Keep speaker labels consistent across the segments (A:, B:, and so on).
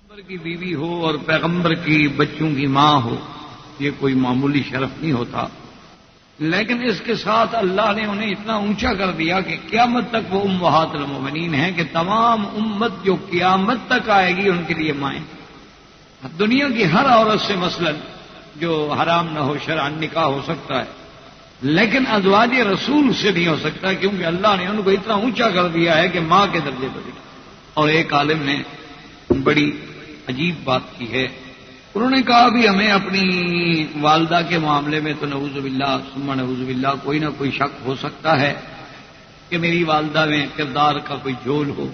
A: پیغمبر کی بیوی ہو اور پیغمبر کی بچوں کی ماں ہو، یہ کوئی معمولی شرف نہیں ہوتا، لیکن اس کے ساتھ اللہ نے انہیں اتنا اونچا کر دیا کہ قیامت تک وہ امہات المومنین ہیں کہ تمام امت جو قیامت تک آئے گی ان کے لیے مائیں۔ دنیا کی ہر عورت سے مثلا جو حرام نہ ہو شرعاً نکاح ہو سکتا ہے، لیکن ازواج رسول سے نہیں ہو سکتا، کیونکہ اللہ نے ان کو اتنا اونچا کر دیا ہے کہ ماں کے درجے پر۔ اور ایک عالم نے بڑی عجیب بات کی ہے، انہوں نے کہا بھی ہمیں اپنی والدہ کے معاملے میں تو نعوذ باللہ ثم نعوذ باللہ کوئی نہ کوئی شک ہو سکتا ہے کہ میری والدہ میں کردار کا کوئی جھول ہو،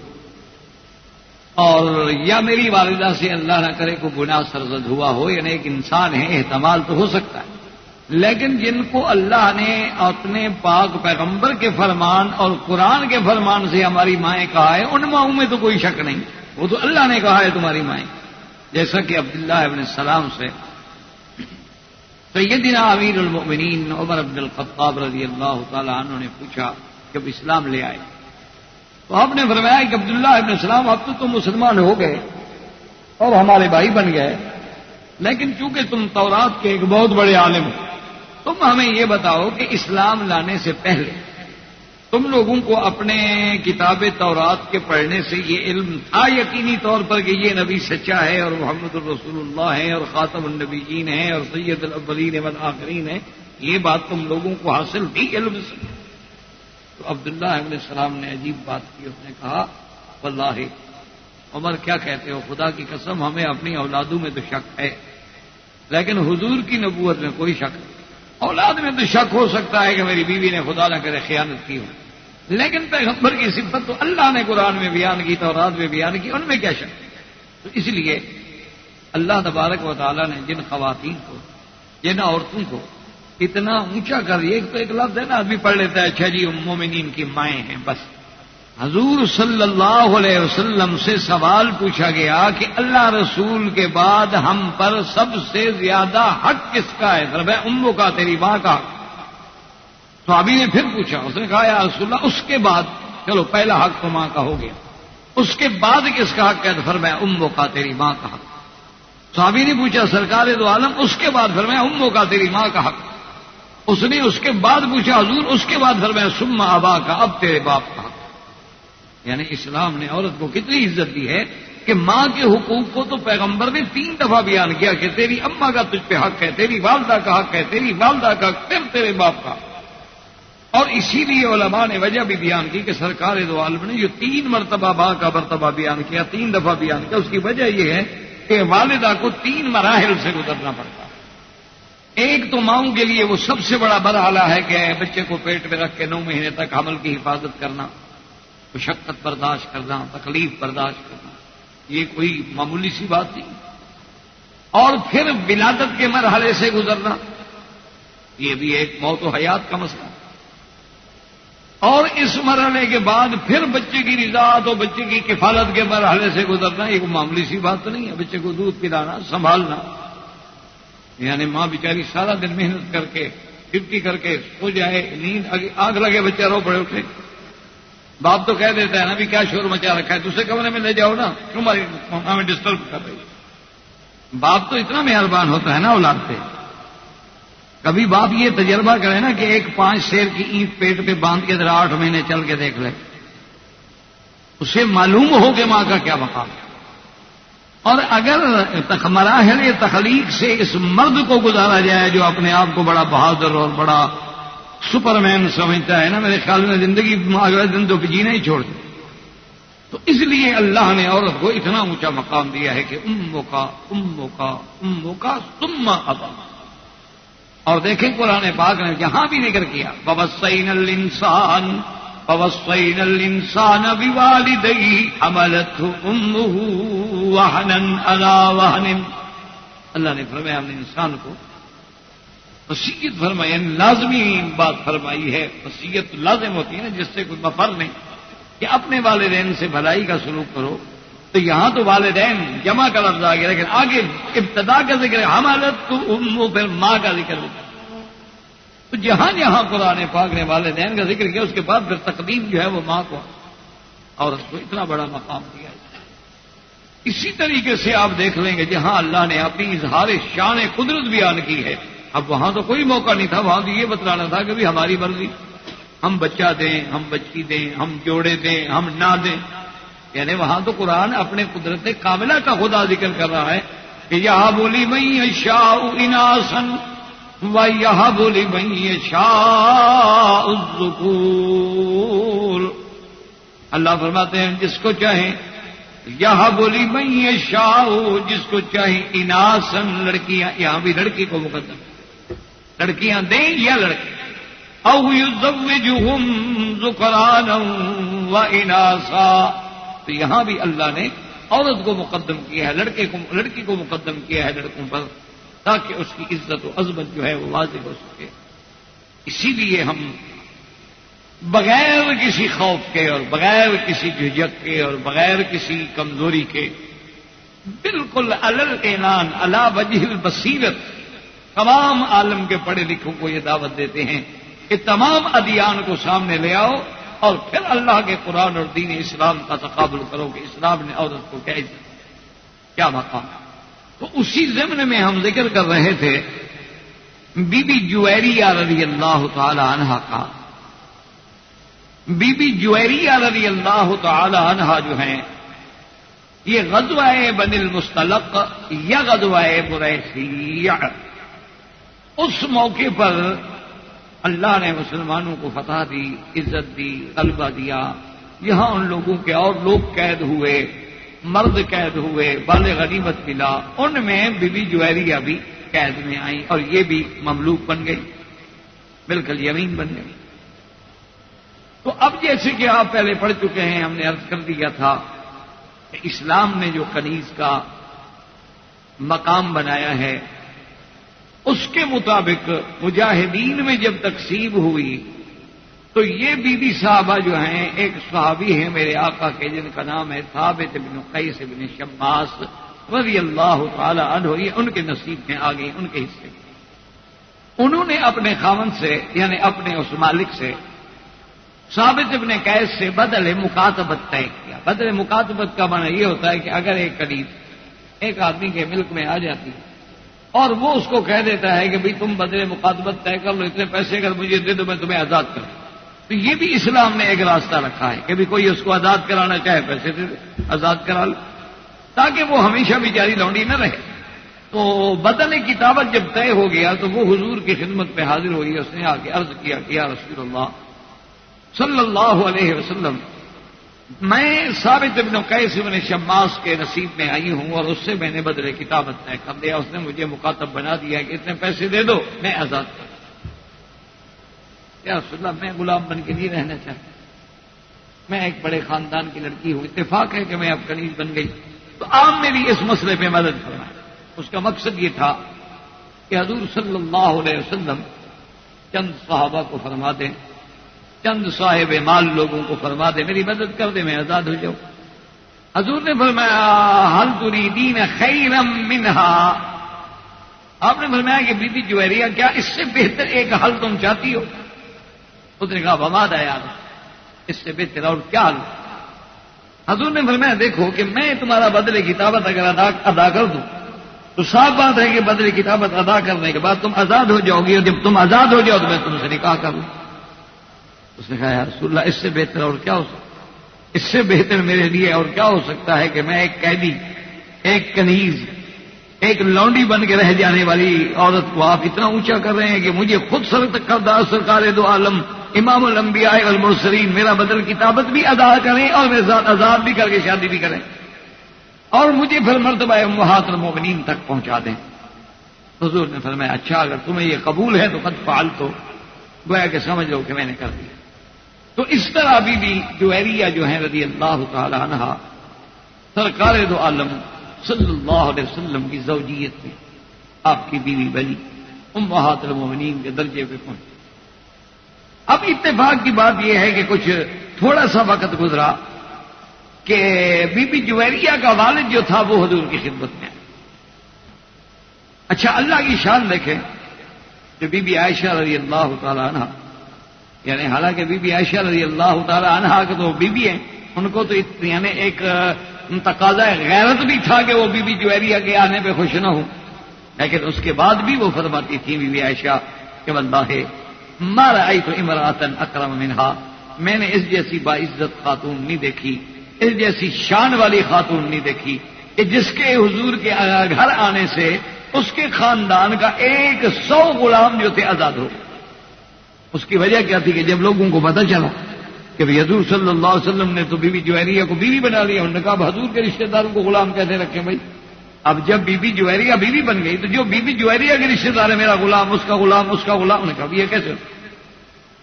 A: اور یا میری والدہ سے اللہ نہ کرے کوئی گناہ سرزد ہوا ہو، یعنی ایک انسان ہے، احتمال تو ہو سکتا ہے، لیکن جن کو اللہ نے اپنے پاک پیغمبر کے فرمان اور قرآن کے فرمان سے ہماری مائیں کہا ہے، ان ماؤں میں تو کوئی شک نہیں، وہ تو اللہ نے کہا ہے تمہاری مائیں، جیسا کہ عبداللہ ابن السلام سے سیدنا امیر المؤمنین عمر بن الخطاب رضی اللہ تعالی عنہ نے پوچھا جب اسلام لے آئے تو آپ نے فرمایا کہ عبداللہ ابن السلام اب تو تم مسلمان ہو گئے اور ہمارے بھائی بن گئے، لیکن چونکہ تم تورات کے ایک بہت بڑے عالم ہو، تم ہمیں یہ بتاؤ کہ اسلام لانے سے پہلے تم لوگوں کو اپنے کتاب تورات کے پڑھنے سے یہ علم تھا یقینی طور پر کہ یہ نبی سچا ہے اور محمد الرسول اللہ ہے اور خاتم النبیین ہے اور سید الاولین والآخرین ہے، یہ بات تم لوگوں کو حاصل تھی علم سے؟ تو عبداللہ ابن السلام نے عجیب بات کی، اس نے کہا واللہ عمر کیا کہتے ہو، خدا کی قسم ہمیں اپنی اولادوں میں تو شک ہے، لیکن حضور کی نبوت میں کوئی شک نہیں۔ اولاد میں تو شک ہو سکتا ہے کہ میری بیوی نے خدا نہ کرے خیانت کی ہو، لیکن پیغمبر کی صفت تو اللہ نے قرآن میں بیان کی، تورات میں بیان کی، ان میں کیا شک؟ تو اس لیے اللہ تبارک و تعالیٰ نے جن خواتین کو، جن عورتوں کو اتنا اونچا کر دیا، ایک تو ایک لفظ ہے نا آدمی پڑھ لیتا ہے اچھا جی مومنین کی مائیں ہیں، بس حضور صلی اللہ علیہ وسلم سے سوال پوچھا گیا کہ اللہ رسول کے بعد ہم پر سب سے زیادہ حق کس کا ہے؟ فرمایا اموں کا، تیری ماں کا۔ صحابی نے پھر پوچھا، اس نے کہا یا رسول اللہ اس کے بعد، چلو پہلا حق تو ماں کا ہو گیا، اس کے بعد کس کا حق ہے؟ تو فرمایا اموں کا، تیری ماں کا حق۔ صحابی نے پوچھا سرکار دو عالم اس کے بعد؟ فرمایا اموں کا، تیری ماں کا حق۔ اس نے اس کے بعد پوچھا حضور اس کے بعد؟ فرمایا ثم ابا کا، اب تیرے باپ کا حق۔ یعنی اسلام نے عورت کو کتنی عزت دی ہے کہ ماں کے حقوق کو تو پیغمبر نے 3 دفعہ بیان کیا کہ تیری اماں کا تجھ پہ حق ہے، تیری والدہ کا حق ہے، تیری والدہ کا، پھر تیرے باپ کا۔ اور اسی لیے علماء نے وجہ بھی بیان کی کہ سرکار دو عالم نے جو 3 مرتبہ باں کا مرتبہ بیان کیا، 3 دفعہ بیان کیا، اس کی وجہ یہ ہے کہ والدہ کو 3 مراحل سے گزرنا پڑتا ہے۔ ایک تو ماؤں کے لیے وہ سب سے بڑا مرحلہ ہے کہ بچے کو پیٹ میں رکھ کے 9 مہینے تک حمل کی حفاظت کرنا، مشقت برداشت کرنا، تکلیف برداشت کرنا، یہ کوئی معمولی سی بات نہیں۔ اور پھر ولادت کے مرحلے سے گزرنا، یہ بھی ایک موت و حیات کا مسئلہ۔ اور اس مرحلے کے بعد پھر بچے کی رضاعت اور بچے کی کفالت کے مرحلے سے گزرنا، یہ کوئی معمولی سی بات تو نہیں ہے۔ بچے کو دودھ پلانا، سنبھالنا، یعنی ماں بیچاری سارا دن محنت کر کے ڈیوٹی کر کے سو جائے، نیند آگ لگے بچہ رو پڑے اٹھے، باپ تو کہہ دیتا ہے نا بھی کیا شور مچا رکھا ہے، دوسرے کمرے میں لے جاؤ نا، تمہاری ہمیں ڈسٹرب کر رہی ہے۔ باپ تو اتنا مہربان ہوتا ہے نا اولاد پہ۔ کبھی باپ یہ تجربہ کرے نا کہ ایک 5 سیر کی اینٹ پیٹ پہ باندھ کے ذرا 8 مہینے چل کے دیکھ لے، اسے معلوم ہو کہ ماں کا کیا مقام ہے۔ اور اگر مراحل تخلیق سے اس مرد کو گزارا جائے جو اپنے آپ کو بڑا بہادر اور بڑا سپرمین سمجھتا ہے نا، میرے خیال میں زندگی اگلے دن تو جینا ہی چھوڑ دے۔ تو اس لیے اللہ نے عورت کو اتنا اونچا مقام دیا ہے کہ اموں کا، اموں کا، اموں کا ثم ابا۔ اور دیکھیں قرآن پاک نے جہاں بھی ذکر کیا وَوَصَّيْنَا الْإِنسَانَ وَوَصَّيْنَا الْإِنسَانَ بِوَالِدَيْهِ حَمَلَتْهُ أُمُّهُ وَهْنًا عَلَىٰ وَهْنٍ، اللہ نے فرمایا ہم نے انسان کو وصیت فرمائی، لازمی بات فرمائی ہے۔ وصیت لازم ہوتی ہے نا، جس سے کوئی مفر نہیں کہ اپنے والدین سے بھلائی کا سلوک کرو، تو یہاں تو والدین جمع کا لفظ آ گیا، لیکن آگے ابتدا کا ذکر ہے حملت امہ، پھر ماں کا ذکر ہے۔ تو جہاں جہاں قرآن پاک نے والدین کا ذکر کیا، اس کے بعد پھر تقدیم جو ہے وہ ماں کو، عورت کو اتنا بڑا مقام دیا ہے۔ اسی طریقے سے آپ دیکھ لیں گے جہاں اللہ نے اپنی اظہار شان قدرت بیان کی ہے، اب وہاں تو کوئی موقع نہیں تھا، وہاں تو یہ بتلانا تھا کہ بھی ہماری مرضی، ہم بچہ دیں، ہم بچی دیں، ہم جوڑے دیں، ہم نہ دیں. یعنی وہاں تو قرآن اپنے قدرت کاملہ کا خدا ذکر کر رہا ہے کہ یہب لمن یشاء اناثا ویہب لمن یشاء الذکور. اللہ فرماتے ہیں جس کو چاہیں، یہب لمن یشاء، جس کو چاہیں اناثا، لڑکیاں، یہاں بھی لڑکی کو مقدم، لڑکیاں دیں یا لڑکے، او یزوجہم ذکرانا واناثا، تو یہاں بھی اللہ نے عورت کو مقدم کیا ہے، لڑکی کو مقدم کیا ہے لڑکوں پر، تاکہ اس کی عزت و عظمت جو ہے وہ واضح ہو سکے. اسی لیے ہم بغیر کسی خوف کے اور بغیر کسی جھجک کے اور بغیر کسی کمزوری کے بالکل علی الاعلان علی وجہ البصیرت تمام عالم کے پڑھے لکھوں کو یہ دعوت دیتے ہیں کہ تمام ادیان کو سامنے لے آؤ اور پھر اللہ کے قرآن اور دین اسلام کا تقابل کرو کہ اسلام نے عورت کو کیا عزت، کیا مقام. تو اسی ضمن میں ہم ذکر کر رہے تھے بی بی جویریہ رضی اللہ تعالی عنہا کا. بی بی جویریہ رضی اللہ تعالی عنہا جو ہیں یہ غزوہ بنی المصطلق یا غزوہ مریسیع، اس موقع پر اللہ نے مسلمانوں کو فتح دی، عزت دی، غلبہ دیا. یہاں ان لوگوں کے اور لوگ قید ہوئے، مرد قید ہوئے، بال غنیمت ملا، ان میں بی بی جویریہ بھی قید میں آئیں اور یہ بھی مملوک بن گئی، بالکل یمین بن گئی. تو اب جیسے کہ آپ پہلے پڑھ چکے ہیں، ہم نے عرض کر دیا تھا کہ اسلام نے جو کنیز کا مقام بنایا ہے اس کے مطابق مجاہدین میں جب تقسیم ہوئی تو یہ بی بی صاحبہ جو ہیں، ایک صحابی ہیں میرے آقا کے جن کا نام ہے ثابت بن قیس بن شماس رضی اللہ تعالی عنہ، یہ ان کے نصیب میں آ گئی، ان کے حصے میں. انہوں نے اپنے خاوند سے یعنی اپنے اس مالک سے ثابت ابن قیس سے بدل مکاتبت طے کیا. بدل مکاتبت کا معنی یہ ہوتا ہے کہ اگر ایک کنیز ایک آدمی کے ملک میں آ جاتی ہے اور وہ اس کو کہہ دیتا ہے کہ بھئی تم بدل مکاتبت طے کر لو، اتنے پیسے اگر مجھے دے دو میں تمہیں آزاد کر دوں، تو یہ بھی اسلام نے ایک راستہ رکھا ہے کہ بھی کوئی اس کو آزاد کرانا چاہے پیسے دے دے، آزاد کرا لو، تاکہ وہ ہمیشہ بھی جاری لونڈی نہ رہے. تو بدل کتابت جب طے ہو گیا تو وہ حضور کی خدمت میں حاضر ہوئی. اس نے آ کے عرض کیا کہ یا رسول اللہ صلی اللہ علیہ وسلم، میں ثابت ابن قیس بن شماس کے نصیب میں آئی ہوں اور اس سے میں نے بدل کتابت طے کر دیا، اس نے مجھے مکاتب بنا دیا کہ اتنے پیسے دے دو میں آزاد کر دوں. یا رسول اللہ میں غلام بن کے نہیں رہنا چاہتا، میں ایک بڑے خاندان کی لڑکی ہوں، اتفاق ہے کہ میں اب کنیز بن گئی، تو آپ میری اس مسئلے پہ مدد فرمائیں. اس کا مقصد یہ تھا کہ حضور صلی اللہ علیہ وسلم چند صحابہ کو فرما دیں، چند صاحب مال لوگوں کو فرما دے میری مدد کر دے میں آزاد ہو جاؤں. حضور نے فرمایا حل تریدین خیرا منہا، آپ نے فرمایا کہ بی بی جویریہ کیا اس سے بہتر ایک حل تم چاہتی ہو؟ اس نے کہا وما دا یار، اس سے بہتر اور کیا حل؟ حضور نے فرمایا دیکھو کہ میں تمہارا بدل کتابت اگر ادا کر دوں تو صاف بات ہے کہ بدل کتابت ادا کرنے کے بعد تم آزاد ہو جاؤ گی، اور جب تم آزاد ہو جاؤ تو میں تم سے نکاح کر لوں. اس نے کہا یا رسول اللہ اس سے بہتر اور کیا ہو سکتا، اس سے بہتر میرے لیے اور کیا ہو سکتا ہے کہ میں ایک قیدی، ایک کنیز، ایک لونڈی بن کے رہ جانے والی عورت کو آپ اتنا اونچا کر رہے ہیں کہ مجھے خود سرکار دو عالم امام الانبیاء والمرسلین میرا بدل کتابت بھی ادا کریں اور میرے ساتھ آزاد بھی کر کے شادی بھی کریں اور مجھے پھر مرتبہ امہات المومنین تک پہنچا دیں. حضور نے فرمایا اچھا اگر تمہیں یہ قبول ہے تو قد فعلت، تو گویا کہ سمجھ لو کہ میں نے کر دیا. تو اس طرح بی بی جویریہ جو ہیں رضی اللہ تعالی عنہا سرکار دو عالم صلی اللہ علیہ وسلم کی زوجیت میں آپ کی بیوی بنی، امہات المومنین کے درجے پہ پہنچی. اب اتفاق کی بات یہ ہے کہ کچھ تھوڑا سا وقت گزرا کہ بی بی جویریہ کا والد جو تھا وہ حضور کی خدمت میں آیا. اچھا اللہ کی شان دیکھیں کہ بی بی عائشہ رضی اللہ تعالی عنہا، یعنی حالانکہ بی بی عائشہ رضی اللہ تعالی عنہا کے تو بی بی ہیں، ان کو تو یعنی ایک تقاضا غیرت بھی تھا کہ وہ بی بی جویریہ کے آنے پہ خوش نہ ہو، لیکن اس کے بعد بھی وہ فرماتی تھی بی بی عائشہ کہ واللہ ما رأیت امرأۃ اکرم منہا، میں نے اس جیسی باعزت خاتون نہیں دیکھی، اس جیسی شان والی خاتون نہیں دیکھی کہ جس کے حضور کے گھر آنے سے اس کے خاندان کا 100 غلام جو تھے آزاد ہو۔ اس کی وجہ کیا تھی کہ جب لوگوں کو پتہ چلا کہ حضور صلی اللہ علیہ وسلم نے تو بی بی جویریہ کو بیوی بنا لیا، انہوں نے کہا حضور کے رشتہ داروں کو غلام کیسے رکھیں بھائی؟ اب جب بی بی جویریہ بیوی بن گئی تو جو بی بی جویریہ کے رشتہ دار ہے میرا غلام، اس کا غلام، اس کا غلام، انہوں نے کہا یہ کیسے؟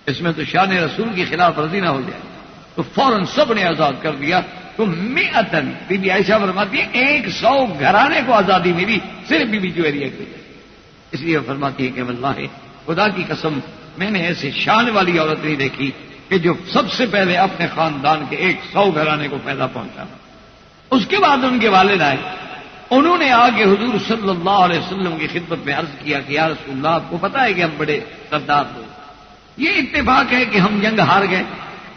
A: اس میں تو شان رسول کی خلاف ورزی نہ ہو جائے، تو فوراً سب نے آزاد کر دیا۔ تو مئتن بی بی عائشہ فرماتی ہے 100 گھرانے کو آزادی ملی صرف بی بی جویریہ کی وجہ، اس لیے فرماتی ہے کہ واللہ خدا کی قسم میں نے ایسے شان والی عورت نہیں دیکھی کہ جو سب سے پہلے اپنے خاندان کے 100 گھرانے کو پیدا پہنچا۔ اس کے بعد ان کے والد آئے، انہوں نے آ کے حضور صلی اللہ علیہ وسلم کی خدمت میں عرض کیا کہ یا رسول اللہ آپ کو پتہ ہے کہ ہم بڑے سردار لوگ، یہ اتفاق ہے کہ ہم جنگ ہار گئے،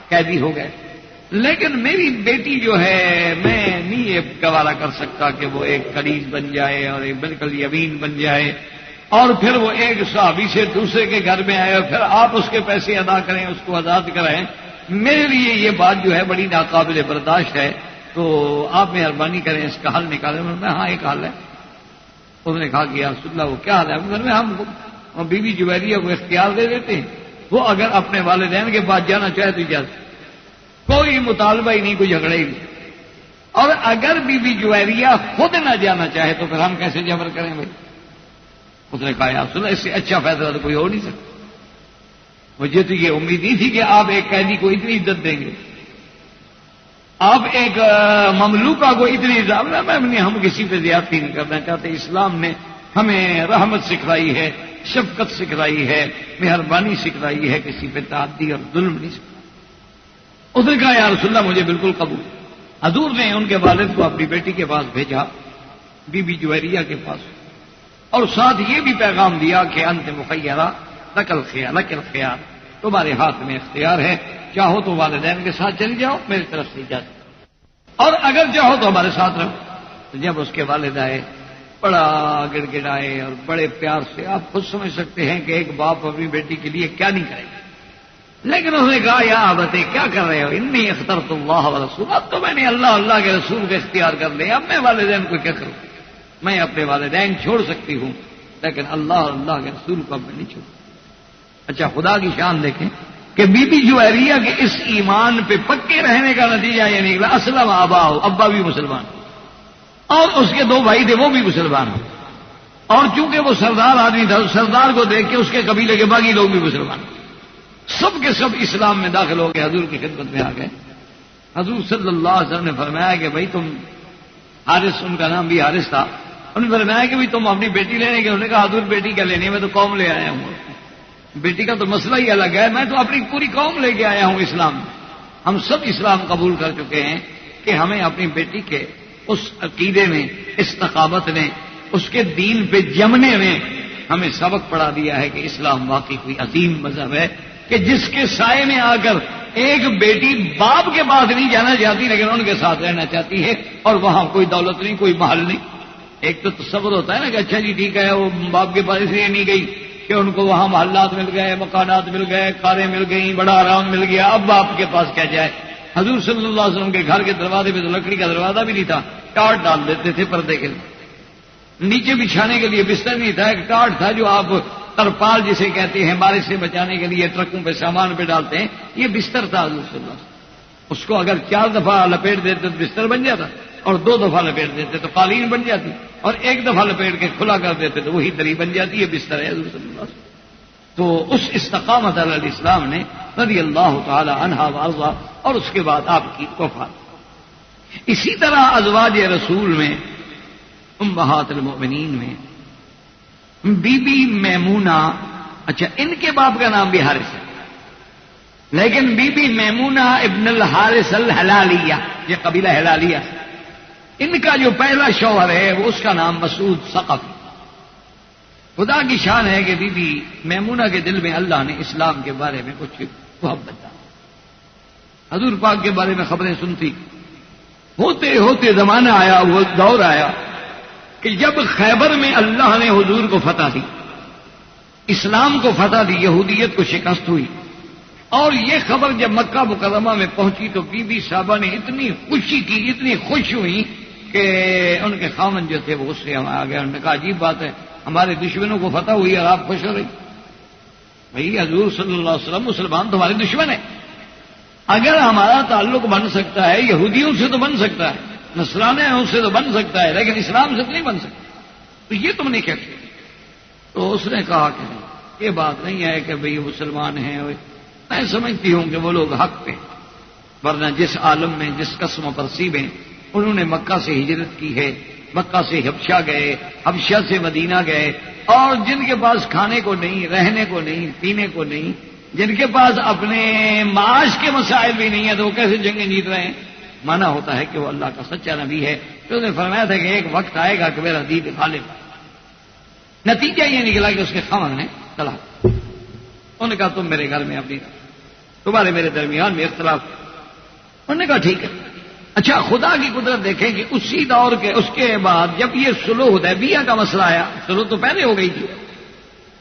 A: قیدی ہو گئے، لیکن میری بیٹی جو ہے میں نہیں یہ گوارا کر سکتا کہ وہ ایک قریض بن جائے اور ایک بالکل یمین بن جائے اور پھر وہ ایک صحابی سے دوسرے کے گھر میں آئے اور پھر آپ اس کے پیسے ادا کریں، اس کو آزاد کرائیں، میرے لیے یہ بات جو ہے بڑی ناقابل برداشت ہے، تو آپ مہربانی کریں اس کا حل نکالیں۔ میں ہاں ایک حل ہے۔ انہوں نے کہا کہ یا رسول اللہ وہ کیا حل ہے؟ ہم بی بی جویریہ کو اختیار دے دیتے ہیں، وہ اگر اپنے والدین کے پاس جانا چاہے تو اجازت، کوئی مطالبہ ہی نہیں، کوئی جھگڑا ہی نہیں، اور اگر بی بی جویریہ خود نہ جانا چاہے تو پھر ہم کیسے جبر کریں بھائی؟ اس نے کہا یا رسول اللہ اس سے اچھا فیصلہ تو کوئی ہو نہیں سکتا، مجھے تو یہ امید نہیں تھی کہ آپ ایک قیدی کو اتنی عزت دیں گے، آپ ایک مملوکہ کو اتنی عزت، ہم کسی پہ زیادتی نہیں کرنا چاہتے، اسلام نے ہمیں رحمت سکھلائی ہے، شفقت سکھلائی ہے، مہربانی سکھلائی ہے، کسی پہ تعدی اور ظلم نہیں سکھلائی۔ اس نے کہا یا رسول اللہ مجھے بالکل قبول۔ حضور نے ان کے والد کو اپنی بیٹی کے پاس بھیجا، بی بی جویریہ کے پاس، اور ساتھ یہ بھی پیغام دیا کہ انت مخیرہ لک الخیار، تمہارے ہاتھ میں اختیار ہے، چاہو تو والدین کے ساتھ چلی جاؤ، میری طرف سے اجازت، اور اگر چاہو تو ہمارے ساتھ رہو۔ تو جب اس کے والد آئے بڑا گڑ گڑائے اور بڑے پیار سے، آپ خود سمجھ سکتے ہیں کہ ایک باپ اپنی بیٹی کے لیے کیا نہیں کرے گا، لیکن اس نے کہا یا ابتے کیا کر رہے ہو؟ انی اخترت اللہ ورسول، اب تو میں نے اللہ کے رسول کو اختیار کر لیا، اب میں والدین کو کیا کروں؟ میں اپنے والدین چھوڑ سکتی ہوں لیکن اللہ اور اللہ کے رسول کو اب میں نہیں چھوڑوں۔ اچھا خدا کی شان دیکھیں کہ بی بی جویریہ کے اس ایمان پہ پکے رہنے کا نتیجہ یہ نکلا اسلم ابا ابا بھی مسلمان اور اس کے 2 بھائی تھے وہ بھی مسلمان ہو، اور چونکہ وہ سردار آدمی تھا، سردار کو دیکھ کے اس کے قبیلے کے باقی لوگ بھی مسلمان ہو، سب کے سب اسلام میں داخل ہو گئے، حضور کی خدمت میں آ گئے۔ حضور صلی اللہ علیہ وسلم نے فرمایا کہ بھائی تم، حارث ان کا نام بھی حارث تھا، انہوں نے فرمایا کہ بھائی تم اپنی بیٹی لینے کے، انہوں نے کہا حضور بیٹی کیا لینی ہے، میں تو قوم لے آیا ہوں، بیٹی کا تو مسئلہ ہی الگ ہے، میں تو اپنی پوری قوم لے کے آیا ہوں اسلام میں۔ ہم سب اسلام قبول کر چکے ہیں کہ ہمیں اپنی بیٹی کے اس عقیدے میں، اس ثقافت نے، اس کے دین پہ جمنے میں ہمیں سبق پڑھا دیا ہے کہ اسلام واقعی کوئی عظیم مذہب ہے کہ جس کے سائے میں آ کر ایک بیٹی باپ کے پاس نہیں جانا چاہتی لیکن ان کے ساتھ رہنا چاہتی ہے، اور وہاں کوئی دولت نہیں، کوئی محل نہیں۔ ایک تو تصور ہوتا ہے نا کہ اچھا جی ٹھیک ہے وہ باپ کے پاس اس لیے نہیں گئی کہ ان کو وہاں محلات مل گئے، مکانات مل گئے، کاریں مل گئیں، بڑا آرام مل گیا، اب باپ کے پاس کیا جائے۔ حضور صلی اللہ علیہ وسلم کے گھر کے دروازے پہ تو لکڑی کا دروازہ بھی نہیں تھا، ٹاٹ ڈال دیتے تھے پردے کے لیے، نیچے بچھانے کے لیے بستر نہیں تھا، ایک ٹاٹ تھا جو آپ ترپال جسے کہتے ہیں بارش سے بچانے کے لیے ٹرکوں پہ سامان پہ ڈالتے ہیں، یہ بستر تھا حضور صلی اللہ علیہ وسلم۔ اس کو اگر 4 دفعہ لپیٹ دیتے تو بستر بن جاتا، اور 2 دفعہ لپیٹ دیتے تو قالین بن جاتی، اور 1 دفعہ لپیٹ کے کھلا کر دیتے تو وہی دری بن جاتی ہے، بستر ہے حضور صلی اللہ علیہ وسلم۔ تو اس استقامت علی الاسلام نے رضی اللہ تعالی عنہا وارضا، اور اس کے بعد آپ کی وفات۔ اسی طرح ازواج رسول میں، امہات المؤمنین میں بی بی میمونہ، اچھا ان کے باپ کا نام بھی حارث ہے، لیکن بی بی میمونہ ابن الحارث الہلالیہ، یہ قبیلہ ہلالیہ، ان کا جو پہلا شوہر ہے وہ اس کا نام مسعود ثقفی۔ خدا کی شان ہے کہ بی بی میمونہ کے دل میں اللہ نے اسلام کے بارے میں کچھ محبت ڈالی، حضور پاک کے بارے میں خبریں سنتی ہوتے ہوتے زمانہ آیا، وہ دور آیا کہ جب خیبر میں اللہ نے حضور کو فتح دی، اسلام کو فتح دی، یہودیت کو شکست ہوئی، اور یہ خبر جب مکہ مکرمہ میں پہنچی تو بی بی صاحبہ نے اتنی خوشی کی، اتنی خوش ہوئی کہ ان کے خاوند جو تھے وہ اس سے آ گیا. انہوں نے کہا عجیب بات ہے، ہمارے دشمنوں کو فتح ہوئی اور آپ خوش ہو رہی. بھئی حضور صلی اللہ علیہ وسلم مسلمان تمہارے دشمن ہیں. اگر ہمارا تعلق بن سکتا ہے یہودیوں سے تو بن سکتا ہے، نصرانیوں سے تو بن سکتا ہے، لیکن اسلام سے تو نہیں بن سکتا. تو یہ تم نے کیا کیا؟ تو اس نے کہا کہ نہیں، یہ بات نہیں ہے کہ بھئی مسلمان ہیں، میں سمجھتی ہوں کہ وہ لوگ حق پہ، ورنہ جس عالم میں جس قسم و پرسی میں انہوں نے مکہ سے ہجرت کی ہے، مکہ سے حبشہ گئے، حبشہ سے مدینہ گئے، اور جن کے پاس کھانے کو نہیں، رہنے کو نہیں، پینے کو نہیں، جن کے پاس اپنے معاش کے مسائل بھی نہیں ہیں، تو وہ کیسے جنگیں جیت رہے ہیں؟ مانا ہوتا ہے کہ وہ اللہ کا سچا نبی ہے. تو اس نے فرمایا تھا کہ ایک وقت آئے گا کہ میرا دین غالب. نتیجہ یہ نکلا کہ اس کے خاوند نے طلاق. انہوں نے کہا تم میرے گھر میں اپنی، تمہارے میرے درمیان میں اختلاف. انہوں نے کہا ٹھیک ہے. اچھا خدا کی قدرت دیکھیں کہ اسی دور کے اس کے بعد جب یہ صلح حدیبیہ کا مسئلہ آیا، صلح تو پہلے ہو گئی تھی،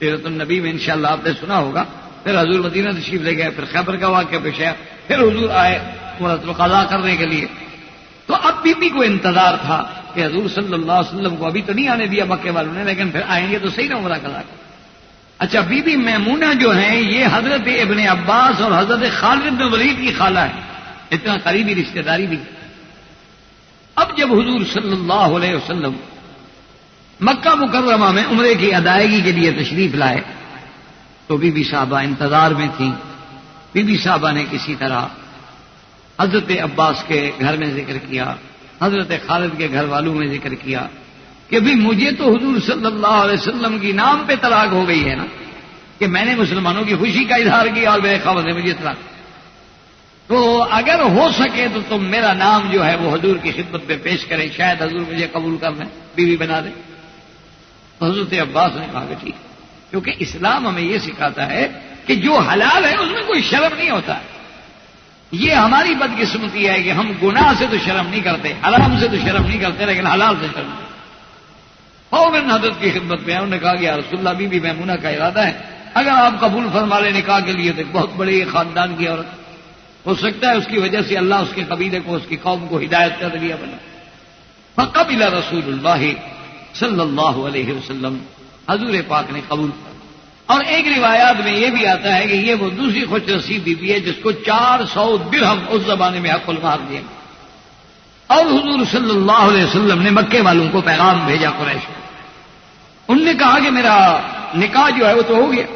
A: سیرت النبی میں انشاءاللہ آپ نے سنا ہوگا. پھر حضور مدینہ تشریف لے گئے، پھر خیبر کا واقعہ پیش آیا، پھر حضور آئے عمرۃ القضاء کرنے کے لیے. تو اب بی بی کو انتظار تھا کہ حضور صلی اللہ علیہ وسلم کو ابھی تو نہیں آنے دیا مکے والوں نے، لیکن پھر آئیں گے تو صحیح نہ عمرہ قضا کر. اچھا بی بی میمونہ جو ہیں یہ حضرت ابن عباس اور حضرت خالد بن ولید کی خالہ ہے، اتنا قریبی رشتہ داری بھی. اب جب حضور صلی اللہ علیہ وسلم مکہ مکرمہ میں عمرے کی ادائیگی کے لیے تشریف لائے تو بی بی صاحبہ انتظار میں تھیں. بی بی صاحبہ نے کسی طرح حضرت عباس کے گھر میں ذکر کیا، حضرت خالد کے گھر والوں میں ذکر کیا کہ بھی مجھے تو حضور صلی اللہ علیہ وسلم کی نام پہ طلاق ہو گئی ہے نا، کہ میں نے مسلمانوں کی خوشی کا اظہار کیا اور میرے خاوند نے مجھے طلاق. تو اگر ہو سکے تو تم میرا نام جو ہے وہ حضور کی خدمت پہ پیش کریں، شاید حضور مجھے قبول کر لیں، بیوی بنا دیں. تو حضرت عباس نے کہا کہ ٹھیک، کیونکہ اسلام ہمیں یہ سکھاتا ہے کہ جو حلال ہے اس میں کوئی شرم نہیں ہوتا ہے. یہ ہماری بدقسمتی ہے کہ ہم گناہ سے تو شرم نہیں کرتے، حرام سے تو شرم نہیں کرتے، لیکن حلال سے شرم کرتے. فوراً حضرت کی خدمت میں انہوں نے کہا کہ یا رسول اللہ بی بی میمونہ کا ارادہ ہے، اگر آپ قبول فرما لیں نکاح کے لیے تو بہت بڑی خاندان کی عورت، ہو سکتا ہے اس کی وجہ سے اللہ اس کے قبیلے کو، اس کی قوم کو ہدایت کا ذریعہ بنا. فقبل رسول اللہ صلی اللہ علیہ وسلم، حضور پاک نے قبول کیا. اور ایک روایات میں یہ بھی آتا ہے کہ یہ وہ دوسری خوش نصیب بیوی ہے جس کو 400 درہم اس زمانے میں حق المہر دیا. اور حضور صلی اللہ علیہ وسلم نے مکے والوں کو پیغام بھیجا قریش. انہوں نے کہا کہ میرا نکاح جو ہے وہ تو ہو گیا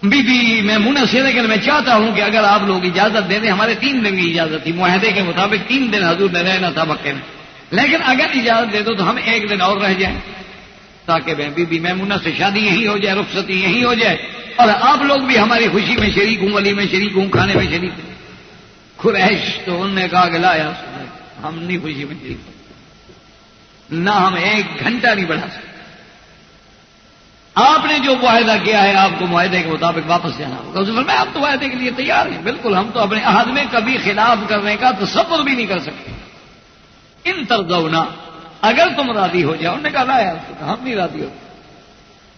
A: بی بی میمونہ سے، لیکن میں چاہتا ہوں کہ اگر آپ لوگ اجازت دے دیں، ہمارے 3 دن کی اجازت تھی، معاہدے کے مطابق 3 دن حضور نے رہنا تھا مکے میں، لیکن اگر اجازت دے دو تو ہم 1 دن اور رہ جائیں تاکہ بی بی میمونہ سے شادی یہیں ہو جائے، رخصتی یہیں ہو جائے، اور آپ لوگ بھی ہماری خوشی میں شریک ہوں، ولی میں شریک ہوں، کھانے میں شریک ہوں. قریش تو انہوں نے کہا کہ لا یا رسول اللہ، ہم نہیں خوشی میں شریک ہوں، نہ ہم 1 گھنٹہ نہیں بڑھا سکتے. آپ نے جو معاہدہ کیا ہے آپ کو معاہدے کے مطابق واپس جانا ہوگا. اس نے فرمایا آپ تو معاہدے کے لیے تیار ہیں، بالکل، ہم تو اپنے عہد میں کبھی خلاف کرنے کا تصور بھی نہیں کر سکتے. ان ترضونا، اگر تم راضی ہو جاؤ. انہوں نے کہا لا یار ہم نہیں راضی ہوتے.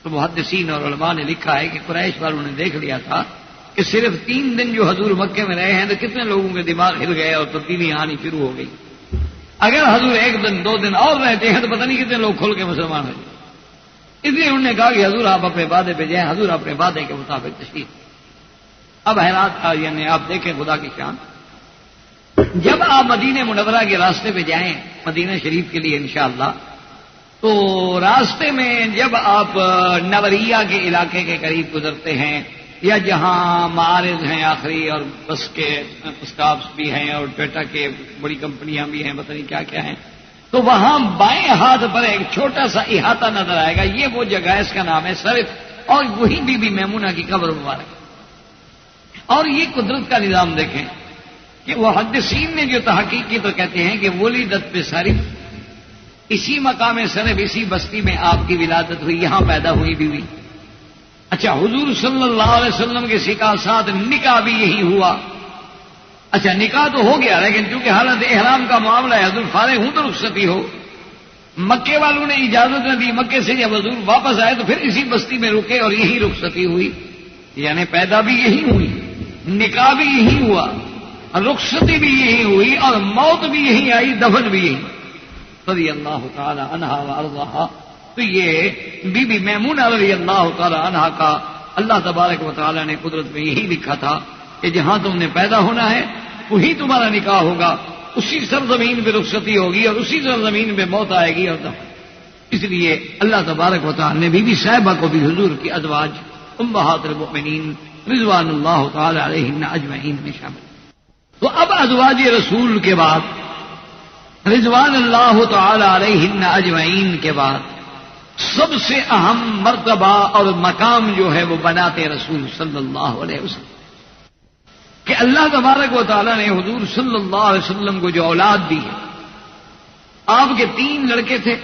A: تو محدثین اور علماء نے لکھا ہے کہ قریش والوں نے دیکھ لیا تھا کہ صرف 3 دن جو حضور مکے میں رہے ہیں تو کتنے لوگوں کے دماغ ہل گئے اور تبدیلیاں آنی شروع ہو گئی. اگر حضور 1 دن 2 دن اور رہتے ہیں تو پتہ نہیں کتنے لوگ کھل کے مسلمان ہو جائیں. اس لیے انہوں نے کہا کہ حضور آپ اپنے وعدے پہ جائیں. حضور اپنے وعدے کے مطابق تشریف. اب حیرات یعنی آپ دیکھیں خدا کی شان، جب آپ مدینہ منورہ کے راستے پہ جائیں مدینہ شریف کے لیے انشاءاللہ، تو راستے میں جب آپ نوریہ کے علاقے کے قریب گزرتے ہیں یا جہاں معارض ہیں آخری اور بس کے اسٹاپس بھی ہیں اور ٹویٹا کے بڑی کمپنیاں بھی ہیں، پتہ نہیں کیا کیا ہیں، تو وہاں بائیں ہاتھ پر ایک چھوٹا سا احاطہ نظر آئے گا. یہ وہ جگہ ہے، اس کا نام ہے صرف، اور وہی بی بی میمونہ کی قبر مبارک. اور یہ قدرت کا نظام دیکھیں کہ وہ محدثین نے جو تحقیق کی تو کہتے ہیں کہ ولادت پہ صرف اسی مقام صرف اسی بستی میں آپ کی ولادت ہوئی، یہاں پیدا ہوئی بیوی. اچھا حضور صلی اللہ علیہ وسلم کے سکا ساتھ نکاح بھی یہی ہوا. اچھا نکاح تو ہو گیا، لیکن چونکہ حالت احرام کا معاملہ ہے، حضور فارغ ہوں تو رخصتی ہو. مکے والوں نے اجازت نہ دی، مکے سے جب حضور واپس آئے تو پھر اسی بستی میں رکے اور یہی رخصتی ہوئی. یعنی پیدا بھی یہی ہوئی، نکاح بھی یہی ہوا، رخصتی بھی یہی ہوئی، اور موت بھی یہی آئی، دفن بھی یہی. رضی اللہ تعالی عنہا و ارضاہا. تو یہ بی بی میمونہ رضی اللہ تعالی عنہا کا اللہ تبارک و تعالی نے قدرت میں یہی لکھا تھا کہ جہاں تم نے پیدا ہونا ہے وہی تمہارا نکاح ہوگا، اسی سرزمین پہ رخصتی ہوگی اور اسی سرزمین پہ موت آئے گی اور دفن. اس لیے اللہ تبارک و تعالی نے بی بی صاحبہ کو بھی حضور کی ازواج امہات المؤمنین رضوان اللہ تعالی علیہن اجمعین میں شامل. تو اب ازواج رسول کے بعد رضوان اللہ تعالی علیہن اجمعین کے بعد سب سے اہم مرتبہ اور مقام جو ہے وہ بناتے رسول صلی اللہ علیہ وسلم، کہ اللہ تبارک و تعالی نے حضور صلی اللہ علیہ وسلم کو جو اولاد دی ہے. آپ کے 3 لڑکے تھے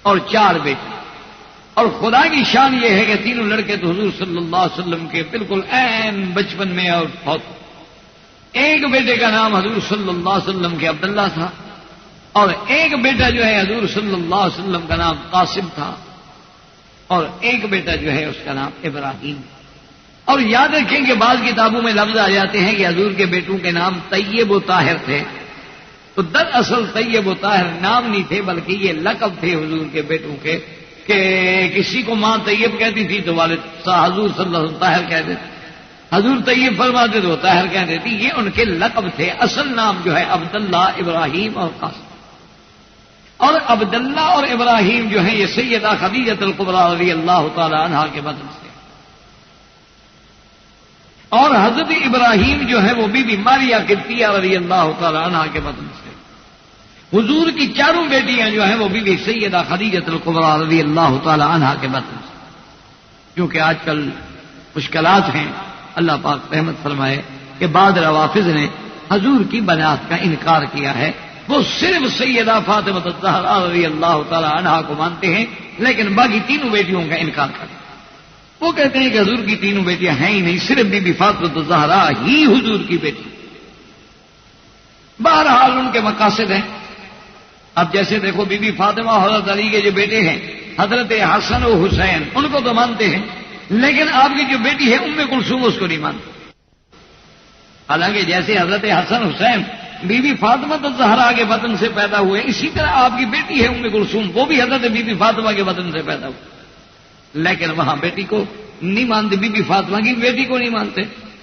A: اور 4 بیٹے، اور خدا کی شان یہ ہے کہ تینوں لڑکے تو حضور صلی اللہ علیہ وسلم کے بالکل عین بچپن میں اور بہت. ایک بیٹے کا نام حضور صلی اللہ علیہ وسلم کے عبداللہ تھا، اور ایک بیٹا جو ہے حضور صلی اللہ علیہ وسلم کا نام قاسم تھا، اور ایک بیٹا جو ہے اس کا نام ابراہیم. اور یاد رکھیں کہ بعض کتابوں میں لفظ آ جاتے ہیں کہ حضور کے بیٹوں کے نام طیب و طاہر تھے. تو دراصل طیب و طاہر نام نہیں تھے، بلکہ یہ لقب تھے حضور کے بیٹوں کے، کہ کسی کو ماں طیب کہتی تھی تو والد حضور صلی اللہ علیہ وسلم طاہر کہتے تھے، حضور طیب فرماتے تو طاہر کہتے تھے. یہ ان کے لقب تھے. اصل نام جو ہے عبداللہ، ابراہیم اور قاسم. اور عبداللہ اور ابراہیم جو ہیں یہ سیدہ خدیجہ الکبریٰ رضی اللہ تعالی عنہا کے بدن سے، اور حضرت ابراہیم جو ہے وہ بی بی ماریہ قبطیہ رضی اللہ تعالی عنہا کے بدن سے. حضور کی 4 بیٹیاں جو ہیں وہ بی بی سیدہ خدیجہ الکبریٰ رضی اللہ تعالی عنہا کے بدن سے. کیونکہ آج کل مشکلات ہیں، اللہ پاک رحمت فرمائے کہ بعض روافض نے حضور کی بنات کا انکار کیا ہے. وہ صرف سیدہ فاطمہ الزہرا رضی اللہ تعالی عنہا کو مانتے ہیں، لیکن باقی 3 بیٹیوں کا انکار کرتے ہیں. وہ کہتے ہیں کہ حضور کی 3 بیٹیاں ہیں ہی نہیں، صرف بی بی فاطمہ الزہرا ہی حضور کی بیٹی. بہرحال ان کے مقاصد ہیں. اب جیسے دیکھو بی بی فاطمہ اور حضرت علی کے جو بیٹے ہیں حضرت حسن و حسین، ان کو تو مانتے ہیں، لیکن آپ کی جو بیٹی ہے ام کلثوم اس کو نہیں مانتے. حالانکہ جیسے حضرت حسن حسین بی بی فاطمہ الزہرا کے بدن سے پیدا ہوئے، اسی طرح آپ کی بیٹی ہے ام کلثوم، وہ بھی حضرت بی بی فاطمہ کے بدن سے پیدا ہوئی. لیکن وہاں بیٹی کو نہیں مانتے، بی بی فاطمہ کی بیٹی کو نہیں مانتے،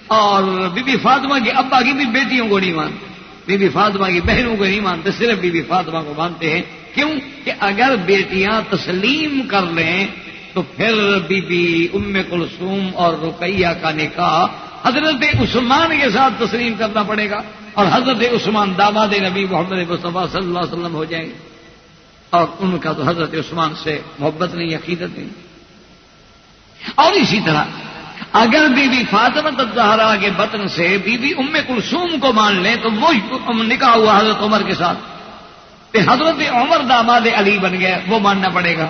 A: اور بی بی فاطمہ کے ابا کی بھی بیٹیوں کو نہیں مانتے، بی بی فاطمہ کی بہنوں کو نہیں مانتے، صرف بی بی فاطمہ کو مانتے ہیں. کیوں کہ اگر بیٹیاں تسلیم کر لیں تو پھر بی بی ام کلثوم اور رقیہ کا نکاح حضرت عثمان کے ساتھ تسلیم کرنا پڑے گا، اور حضرت عثمان داماد نبی محمد مصطفیٰ صلی اللہ علیہ وسلم ہو جائیں گے، اور ان کا تو حضرت عثمان سے محبت نہیں، عقیدت نہیں. اور اسی طرح اگر بی بی فاطمہ الزہرا کے بطن سے بی بی ام کلثوم کو مان لیں تو وہ نکاح ہوا حضرت عمر کے ساتھ، پھر حضرت عمر داماد علی بن گئے، وہ ماننا پڑے گا.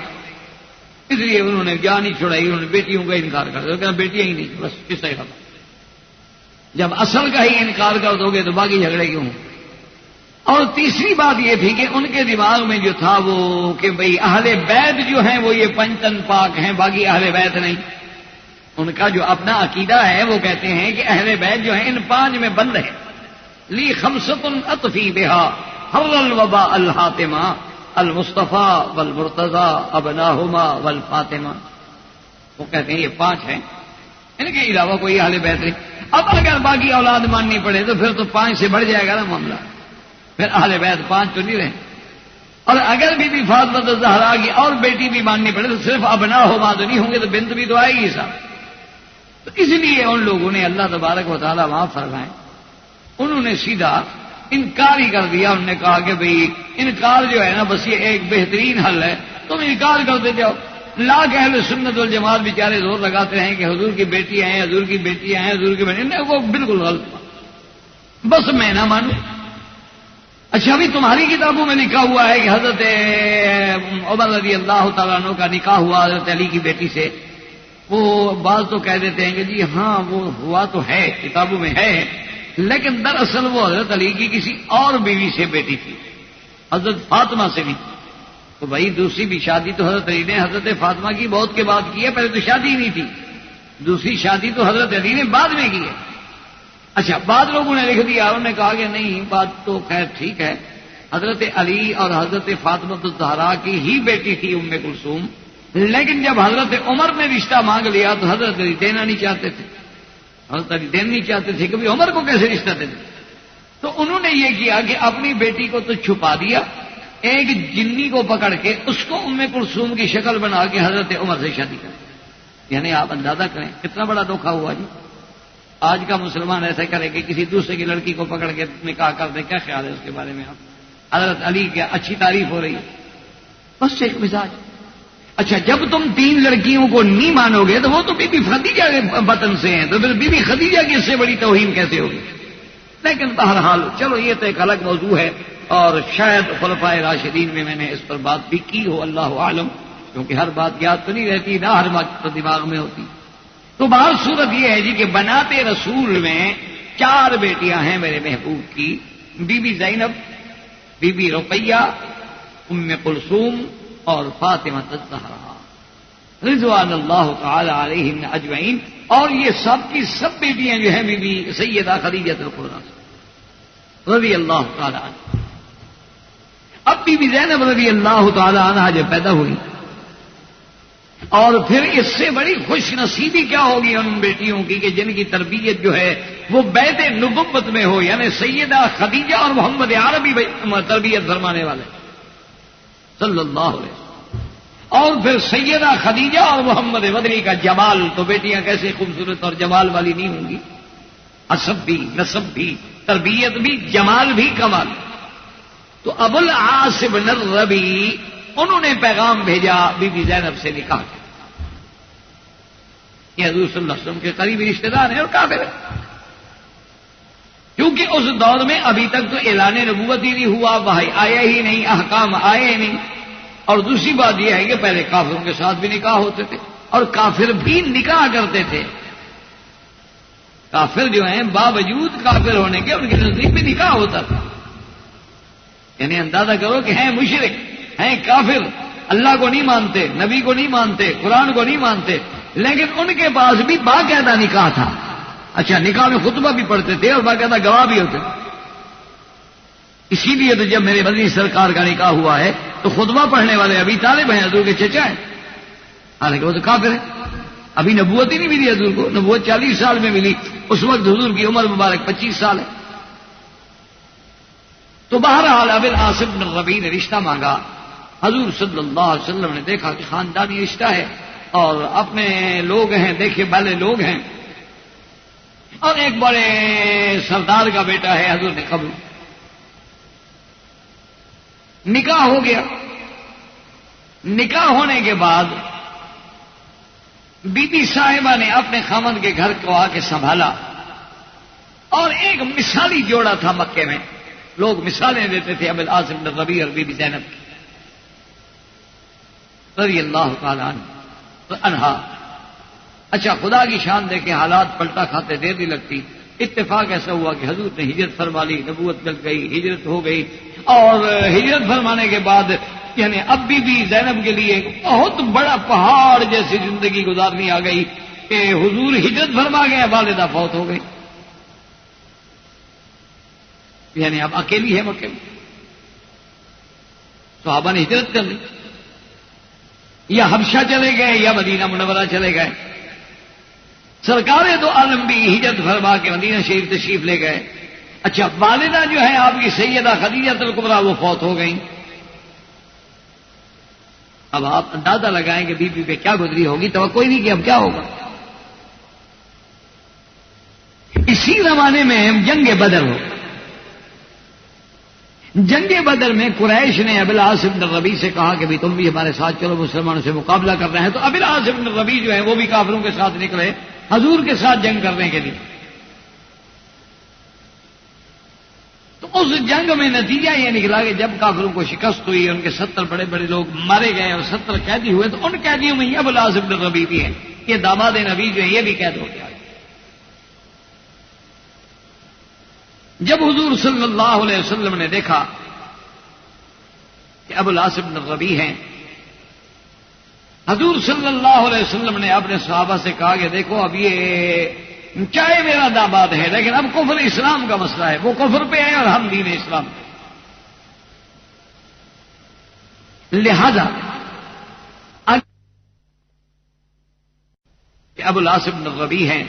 A: اس لیے انہوں نے جان ہی چھڑائی، انہوں نے بیٹیوں کا انکار کر دیا، کہا بیٹیاں ہی نہیں، بس کس طرح. جب اصل کا ہی انکار کر دو گے تو باقی جھگڑے کیوں. اور تیسری بات یہ تھی کہ ان کے دماغ میں جو تھا وہ کہ بھئی اہل بیت جو ہیں وہ یہ 5 پاک ہیں، باقی اہل بیت نہیں. ان کا جو اپنا عقیدہ ہے وہ کہتے ہیں کہ اہل بیت جو ہیں ان 5 میں بند ہے. لی خمسۃ اطفی بہا حر الوباء الحاتمہ المصطفیٰ والمرتضی ابناہما والفاطمہ. وہ کہتے ہیں یہ 5 ہیں، ان کے علاوہ کوئی اہل بیت نہیں. اب اگر باقی اولاد ماننی پڑے تو پھر تو 5 سے بڑھ جائے گا نا معاملہ، پھر اہل بیت 5 تو نہیں رہے. اور اگر بی بی فاطمہ الزہرا کی اور بیٹی بھی ماننی پڑے تو صرف ابناہما تو نہیں ہوں گے، تو بنت بھی تو آئے گی صاحب. تو اس لیے ان لوگوں نے اللہ تبارک و تعالیٰ وہاں فرمائے، انہوں نے سیدھا انکار ہی کر دیا. انہوں نے کہا کہ بھئی انکار جو ہے نا بس یہ ایک بہترین حل ہے، تم انکار کرتے جاؤ. لاکھ اہل سنت والجماعت بیچارے زور لگاتے ہیں کہ حضور کی بیٹی ہیں، حضور کی بیٹیاں ہیں، حضور کی بیٹی ہیں، وہ بالکل غلط، بس میں نہ مانوں. اچھا ابھی تمہاری کتابوں میں لکھا ہوا ہے کہ حضرت عمر رضی اللہ تعالیٰ عنہ کا نکاح ہوا حضرت علی کی بیٹی سے. وہ بعض تو کہہ دیتے ہیں کہ جی ہاں وہ ہوا تو ہے، کتابوں میں ہے، لیکن دراصل وہ حضرت علی کی کسی اور بیوی سے بیٹی تھی، حضرت فاطمہ سے بھی۔ تو بھائی دوسری بھی شادی تو حضرت علی نے حضرت فاطمہ کی موت کے بعد کی ہے، پہلے تو شادی ہی نہیں تھی۔ دوسری شادی تو حضرت علی نے بعد میں کی ہے۔ اچھا، بعد لوگوں نے لکھ دیا، انہوں نے کہا کہ نہیں، بات تو خیر ٹھیک ہے، حضرت علی اور حضرت فاطمہ الزہرا کی ہی بیٹی تھی ام کلثوم، لیکن جب حضرت عمر نے رشتہ مانگ لیا تو حضرت علی دینا نہیں چاہتے تھے، حضرت علی دینا نہیں چاہتے تھے، کبھی عمر کو کیسے رشتہ دے دیں؟ تو انہوں نے یہ کیا کہ اپنی بیٹی کو تو چھپا دیا، ایک جنی کو پکڑ کے اس کو ام کلثوم کی شکل بنا کے حضرت عمر سے شادی کر دی۔ یعنی آپ اندازہ کریں کتنا بڑا دھوکا ہوا جی۔ آج کا مسلمان ایسا کرے کہ کسی دوسرے کی لڑکی کو پکڑ کے نکاح کر دے، کیا خیال ہے اس کے بارے میں آپ؟ حضرت علی کی اچھی تعریف ہو رہی ہے، بس ایک مزاج۔ اچھا، جب تم 3 لڑکیوں کو نہیں مانو گے تو وہ تو بی بی خدیجہ کے وطن سے ہیں، تو پھر بی بی خدیجہ کی اس سے بڑی توہین کیسے ہوگی؟ لیکن بہرحال چلو یہ تو ایک الگ موضوع ہے، اور شاید خلفائے راشدین میں نے اس پر بات بھی کی ہو، اللہ عالم، کیونکہ ہر بات یاد تو نہیں رہتی نہ، ہر بات تو دماغ میں ہوتی۔ تو بہر صورت یہ ہے جی کہ بناتے رسول میں 4 بیٹیاں ہیں میرے محبوب کی، be be Zainab, be be Ruqaiya, ام کلثوم اور فاطمہ الزہرا رضوان اللہ تعالی علیہم اجمعین۔ اور یہ سب کی سب بیٹیاں جو ہیں بی بی سیدہ خدیجہ الکبریٰ رضی اللہ تعالی عنہ۔ اب بی بی زینب رضی اللہ تعالی عنہ جب پیدا ہوئی، اور پھر اس سے بڑی خوش نصیبی کیا ہوگی ان بیٹیوں کی کہ جن کی تربیت جو ہے وہ بیت نبوت میں ہو، یعنی سیدہ خدیجہ اور محمد عربی تربیت فرمانے والے صلی اللہ علیہ وسلم، اور پھر سیدہ خدیجہ اور محمد مدنی کا جمال، تو بیٹیاں کیسے خوبصورت اور جمال والی نہیں ہوں گی؟ عصب بھی، نسب بھی، تربیت بھی، جمال بھی، کمال۔ تو ابو العاص بن الربیع انہوں نے پیغام بھیجا بی بی زینب سے نکاح کے، یہ حضور صلی اللہ علیہ وسلم کے قریبی رشتہ دار ہیں اور کافر ہیں، کیونکہ اس دور میں ابھی تک تو اعلان نبوت ہی نہیں ہوا، وحی آیا ہی نہیں، احکام آئے ہی نہیں۔ اور دوسری بات یہ ہے کہ پہلے کافروں کے ساتھ بھی نکاح ہوتے تھے، اور کافر بھی نکاح کرتے تھے۔ کافر جو ہیں باوجود کافر ہونے کے ان کے نزدیک بھی نکاح ہوتا تھا، یعنی اندازہ کرو کہ ہیں مشرک، ہیں کافر، اللہ کو نہیں مانتے، نبی کو نہیں مانتے، قرآن کو نہیں مانتے، لیکن ان کے پاس بھی باقاعدہ نکاح تھا۔ اچھا، نکاح میں خطبہ بھی پڑھتے تھے اور باقاعدہ گواہ بھی ہوتے تھے۔ اسی لیے تو جب میرے مدنی سرکار کا نکاح ہوا ہے تو خطبہ پڑھنے والے ابھی طالب ہیں، حضور کے چچا ہیں، حالانکہ وہ تو کافر ہیں، ابھی نبوت ہی نہیں ملی حضور کو، نبوت 40 سال میں ملی، اس وقت حضور کی عمر مبارک 25 سال ہے۔ تو بہرحال ابو العاص بن الربیع نے رشتہ مانگا، حضور صلی اللہ علیہ وسلم نے دیکھا کہ خاندانی رشتہ ہے اور اپنے لوگ ہیں، دیکھے والے لوگ ہیں، اور ایک بڑے سردار کا بیٹا ہے، حضور نے قبول، نکاح ہو گیا۔ نکاح ہونے کے بعد بی بی صاحبہ نے اپنے خاوند کے گھر کو آ کے سنبھالا، اور ایک مثالی جوڑا تھا مکے میں، لوگ مثالیں دیتے تھے ابو العاص بن الربیع اور بی بی زینب کی رضی اللہ تعالی عنہا۔ اچھا، خدا کی شان دے کے حالات پلٹا کھاتے دیر نہیں لگتی۔ اتفاق ایسا ہوا کہ حضور نے ہجرت فرما لی، نبوت مل گئی، ہجرت ہو گئی، اور ہجرت فرمانے کے بعد یعنی اب بی بی زینب کے لیے بہت بڑا پہاڑ جیسی زندگی گزارنی آ گئی کہ حضور ہجرت فرما گئے، والدہ فوت ہو گئی، یعنی اب اکیلی ہے مکے میں۔ صحابہ نے ہجرت کر لی، یا حبشہ چلے گئے یا مدینہ منورہ چلے گئے۔ سرکار دو عالم بھی ہجرت فرما کے مدینہ شریف تشریف لے گئے۔ اچھا، والدہ جو ہے آپ کی سیدہ خدیجہ الکبریٰ وہ فوت ہو گئیں۔ اب آپ اندازہ لگائیں کہ بی بی پہ کیا گزری ہوگی، توقع ہی نہیں کہ اب کیا ہوگا۔ اسی زمانے میں جنگ بدر ہو، جنگ بدر میں قریش نے ابو العاص بن الربیع سے کہا کہ بھی تم بھی ہمارے ساتھ چلو، مسلمانوں سے مقابلہ کر رہے ہیں۔ تو ابو العاص بن الربیع جو ہے وہ بھی کافروں کے ساتھ نکلے حضور کے ساتھ جنگ کرنے کے لیے۔ تو اس جنگ میں نتیجہ یہ نکلا کہ جب کافروں کو شکست ہوئی، ان کے 70 بڑے بڑے لوگ مارے گئے اور 70 قیدی ہوئے، تو ان قیدیوں میں ابو العاص بن الربیع بھی ہیں، یہ داماد نبی جو ہے یہ بھی قید ہو گیا۔ جب حضور صلی اللہ علیہ وسلم نے دیکھا کہ ابو العاص بن الربیع ہیں، حضور صلی اللہ علیہ وسلم نے اپنے صحابہ سے کہا کہ دیکھو اب یہ چاہے میرا داماد ہے لیکن اب کفر اسلام کا مسئلہ ہے، وہ کفر پہ ہے اور ہم دین اسلام پہ، لہذا کہ ابو العاص بن الربیع ہیں،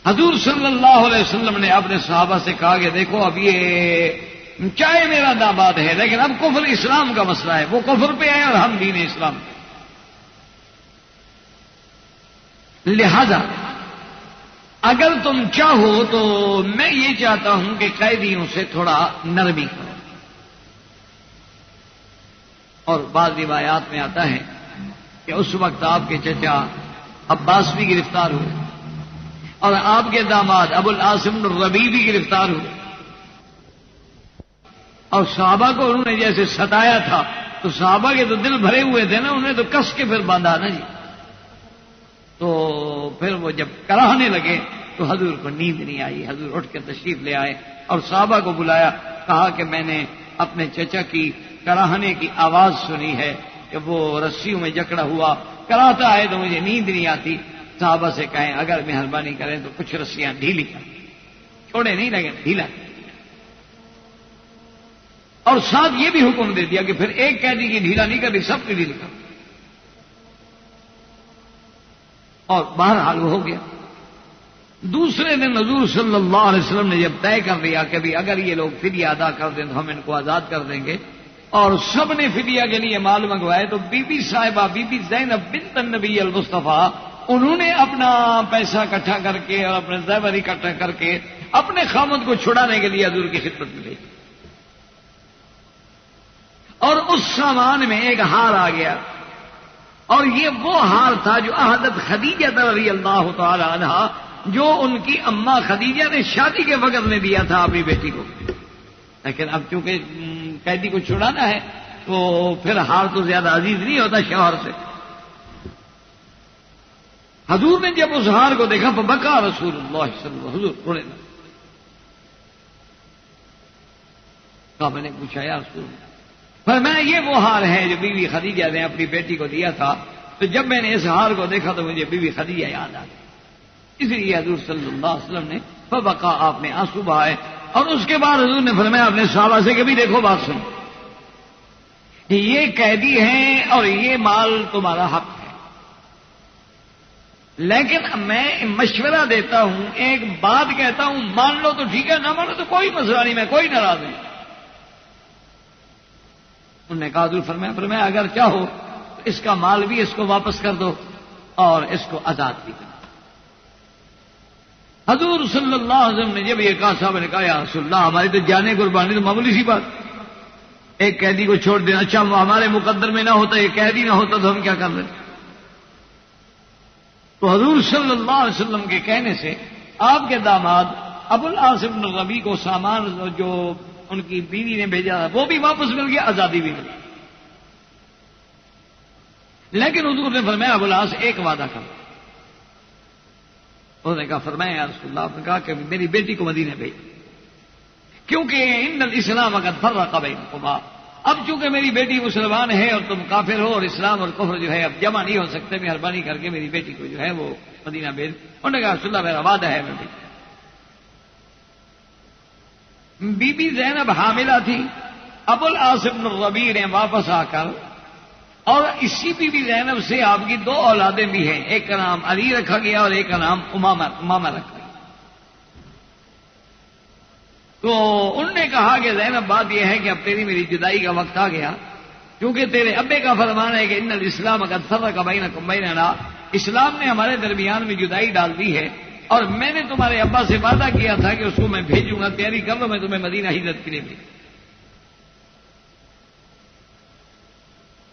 A: حضور صلی اللہ علیہ وسلم نے اپنے صحابہ سے کہا کہ دیکھو اب یہ چاہے میرا داماد ہے لیکن اب کفر اسلام کا مسئلہ ہے، وہ کفر پہ ہے اور ہم دین اسلام پہ، لہذا اگر تم چاہو تو میں یہ چاہتا ہوں کہ قیدیوں سے تھوڑا نرمی کرو۔ اور بعض روایات میں آتا ہے کہ اس وقت آپ کے چچا عباس بھی گرفتار ہوئے اور آپ کے داماد ابو العاص بن الربیع بھی گرفتار ہوئے، اور صحابہ کو انہوں نے جیسے ستایا تھا تو صحابہ کے تو دل بھرے ہوئے تھے نا، انہیں تو کس کے پھر باندھا نا جی، تو پھر وہ جب کراہنے لگے تو حضور کو نیند نہیں آئی، حضور اٹھ کے تشریف لے آئے اور صحابہ کو بلایا، کہا کہ میں نے اپنے چچا کی کراہنے کی آواز سنی ہے کہ وہ رسیوں میں جکڑا ہوا کراتا ہے تو مجھے نیند نہیں آتی، صحابہ سے کہیں اگر مہربانی کریں تو کچھ رسیاں ڈھیلی کریں، چھوڑے نہیں لگے ڈھیلا، اور ساتھ یہ بھی حکم دے دیا کہ پھر ایک قیدی کی ڈھیلا نہیں کرنی، سب کی ڈھیلی کر، اور بہرحال وہ ہو گیا۔ دوسرے دن حضور صلی اللہ علیہ وسلم نے جب طے کر لیا کہ بھی اگر یہ لوگ فدیہ ادا کر دیں تو ہم ان کو آزاد کر دیں گے، اور سب نے فدیہ کے لیے مال منگوائے، تو بی بی صاحبہ بی بی زینب بنت النبی المصطفیٰ انہوں نے اپنا پیسہ اکٹھا کر کے اور اپنے زیور اکٹھا کر کے اپنے خامد کو چھڑانے کے لیے حضور کی خدمت میں بھیجی، اور اس سامان میں ایک ہار آ گیا، اور یہ وہ ہار تھا جو حضرت خدیجہ رضی اللہ تعالی عنہا جو ان کی اماں خدیجہ نے شادی کے وقت میں دیا تھا اپنی بیٹی کو، لیکن اب چونکہ قیدی کو چھڑانا ہے تو پھر ہار تو زیادہ عزیز نہیں ہوتا شوہر سے۔ حضور نے جب اس ہار کو دیکھا فبکا رسول اللہ صلی اللہ علیہ وسلم، حضور رونے لگے، کہا میں نے پوچھا یا رسول اللہ، فرمایا یہ وہ ہار ہے جو بیوی خدیجہ نے اپنی بیٹی کو دیا تھا، تو جب میں نے اس ہار کو دیکھا تو مجھے بیوی خدیجہ یاد آ گئی، اس لیے حضور صلی اللہ علیہ وسلم نے فبکا، آپ نے آنسو بہائے، اور اس کے بعد حضور نے فرمایا اپنے صحابہ سے کہ بھی دیکھو بات سنو، یہ قیدی ہیں اور یہ مال تمہارا حق ہے، لیکن میں مشورہ دیتا ہوں، ایک بات کہتا ہوں، مان لو تو ٹھیک ہے، نہ مانو تو کوئی مسئلہ نہیں، میں کوئی ناراض نہیں۔ انہوں نے کہا حضور فرمایا اگر چاہو تو اس کا مال بھی اس کو واپس کر دو اور اس کو آزاد بھی کر دو۔ حضور صلی اللہ علیہ وسلم نے جب یہ کہا، صاحب نے کہا یا رسول اللہ ہماری تو جانے قربانی تو معمولی سی بات، ایک قیدی کو چھوڑ دینا، اچھا ہمارے مقدر میں نہ ہوتا، یہ قیدی نہ ہوتا تو ہم کیا کر لیتے؟ تو حضور صلی اللہ علیہ وسلم کے کہنے سے آپ کے داماد ابو العاص بن الربیع کو سامان جو ان کی بیوی نے بھیجا تھا وہ بھی واپس مل گیا، آزادی بھی مل گئی، لیکن حضور نے فرمایا ابو العاص ایک وعدہ کرو، انہوں نے کہا فرمایا یا رسول اللہ، آپ نے کہا کہ میری بیٹی کو مدینے بھیج، کیونکہ ان الاسلام قد فرق بینکما، اب چونکہ میری بیٹی مسلمان ہے اور تم کافر ہو، اور اسلام اور کفر جو ہے اب جمع نہیں ہو سکتے، مہربانی کر کے میری بیٹی کو جو ہے وہ مدینہ بھیج۔ انہوں نے کہا رسول اللہ میرا وعدہ ہے میں بھیج۔ بی بی زینب حاملہ تھی، ابو العاص بن الربیع نے واپس آ کر، اور اسی بی بی زینب سے آپ کی دو اولادیں بھی ہیں، ایک کا نام علی رکھا گیا اور ایک کا نام امامہ رکھا گیا۔ تو انہوں نے کہا کہ زینب بات یہ ہے کہ اب تیری میری جدائی کا وقت آ گیا، کیونکہ تیرے ابے کا فرمان ہے کہ ان الاسلام قد فرق بینکم بیننا، اسلام نے ہمارے درمیان میں جدائی ڈال دی ہے، اور میں نے تمہارے ابا سے وعدہ کیا تھا کہ اس کو میں بھیجوں گا، تیاری کر لو، میں تمہیں مدینہ ہجرت کے لیے بھیجوں۔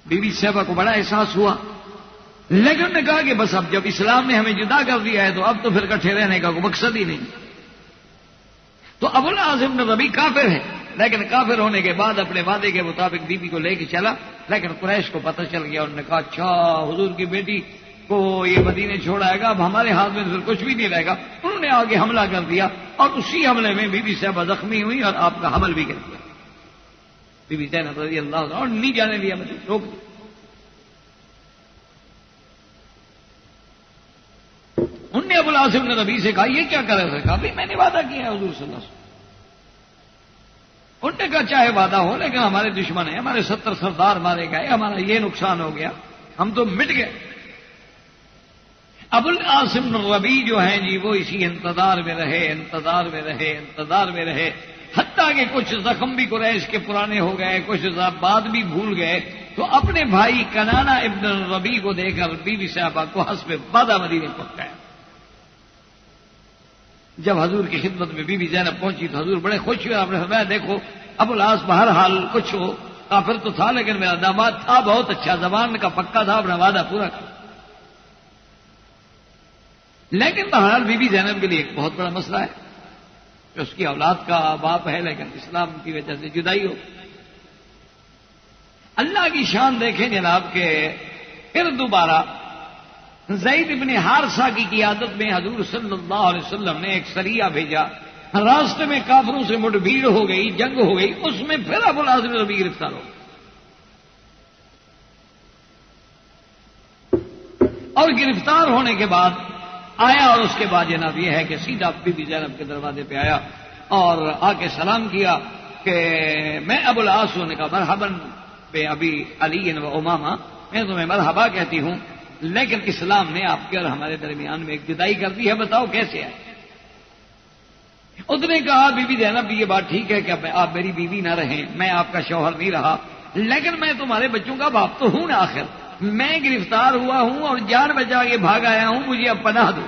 A: بی بی صاحبہ کو بڑا احساس ہوا، لیکن انہوں نے کہا کہ بس اب جب اسلام نے ہمیں جدا کر دیا ہے تو اب تو پھر کٹھے رہنے کا کوئی مقصد ہی نہیں۔ تو ابو العاص بن الربیع کافر ہے، لیکن کافر ہونے کے بعد اپنے وعدے کے مطابق بیوی کو لے کے چلا، لیکن قریش کو پتہ چل گیا، انہوں نے کہا اچھا حضور کی بیٹی کو یہ مدینے چھوڑ آئے گا، اب ہمارے ہاتھ میں پھر کچھ بھی نہیں رہے گا۔ انہوں نے آگے حملہ کر دیا اور اسی حملے میں بی بی صاحبہ زخمی ہوئی اور آپ کا حمل بھی گر گیا. بی بی زینب رضی اللہ عنہ اور نہیں جانے دیا، مجھے روک دیا. انہوں نے ابو العاص بن ربیع سے کہا یہ کیا کر رہے تھے؟ کہا بھی میں نے وعدہ کیا ہے حضور صلی اللہ علیہ وسلم. انہوں نے کہا چاہے وعدہ ہو لیکن ہمارے دشمن ہیں، ہمارے 70 سردار مارے گئے، ہمارا یہ نقصان ہو گیا، ہم تو مٹ گئے. ابو العاص بن ربیع جو ہیں جی وہ اسی انتظار میں رہے حتیٰ کہ کچھ زخم بھی قریش کے پرانے ہو گئے، کچھ بات بھی بھول گئے. تو اپنے بھائی کنانہ ابن ربیع کو دے کر بی بی صاحبہ کو حسب وعدہ مدینے پہنچایا. جب حضور کی خدمت میں بی بی زینب پہنچی تو حضور بڑے خوش ہوئے. آپ نے فرمایا دیکھو ابو العاص بہرحال کچھ ہو کافر تو تھا لیکن میرا داماد تھا بہت اچھا، زبان کا پکا تھا، اپنا وعدہ پورا کر. لیکن بہرحال بی بی زینب کے لیے ایک بہت بڑا مسئلہ ہے کہ اس کی اولاد کا باپ ہے لیکن اسلام کی وجہ سے جدائی ہو. اللہ کی شان دیکھیں جناب کہ پھر دوبارہ زید بن حارثہ کی قیادت میں حضور صلی اللہ علیہ وسلم نے ایک سریہ بھیجا. راستے میں کافروں سے مٹ بھیڑ ہو گئی، جنگ ہو گئی، اس میں پھر ابو العاص بن ربیع گرفتار ہو گئے. اور گرفتار ہونے کے بعد آیا اور اس کے بعد جناب یہ ہے کہ سیدھا بی بی زینب کے دروازے پہ آیا اور آ کے سلام کیا کہ میں ابو العاص نے کہا مرحباً بے ابی علی و امامہ، میں تمہیں مرحبا کہتی ہوں لیکن اسلام نے آپ کے اور ہمارے درمیان میں ایک جدائی کر دی ہے، بتاؤ کیسے ہے؟ اس نے کہا بی بی زینب یہ بات ٹھیک ہے کہ آپ میری بیوی نہ رہیں، میں آپ کا شوہر نہیں رہا، لیکن میں تمہارے بچوں کا باپ تو ہوں نا. آخر میں گرفتار ہوا ہوں اور جان بچا کے بھاگ آیا ہوں، مجھے اب پناہ دو.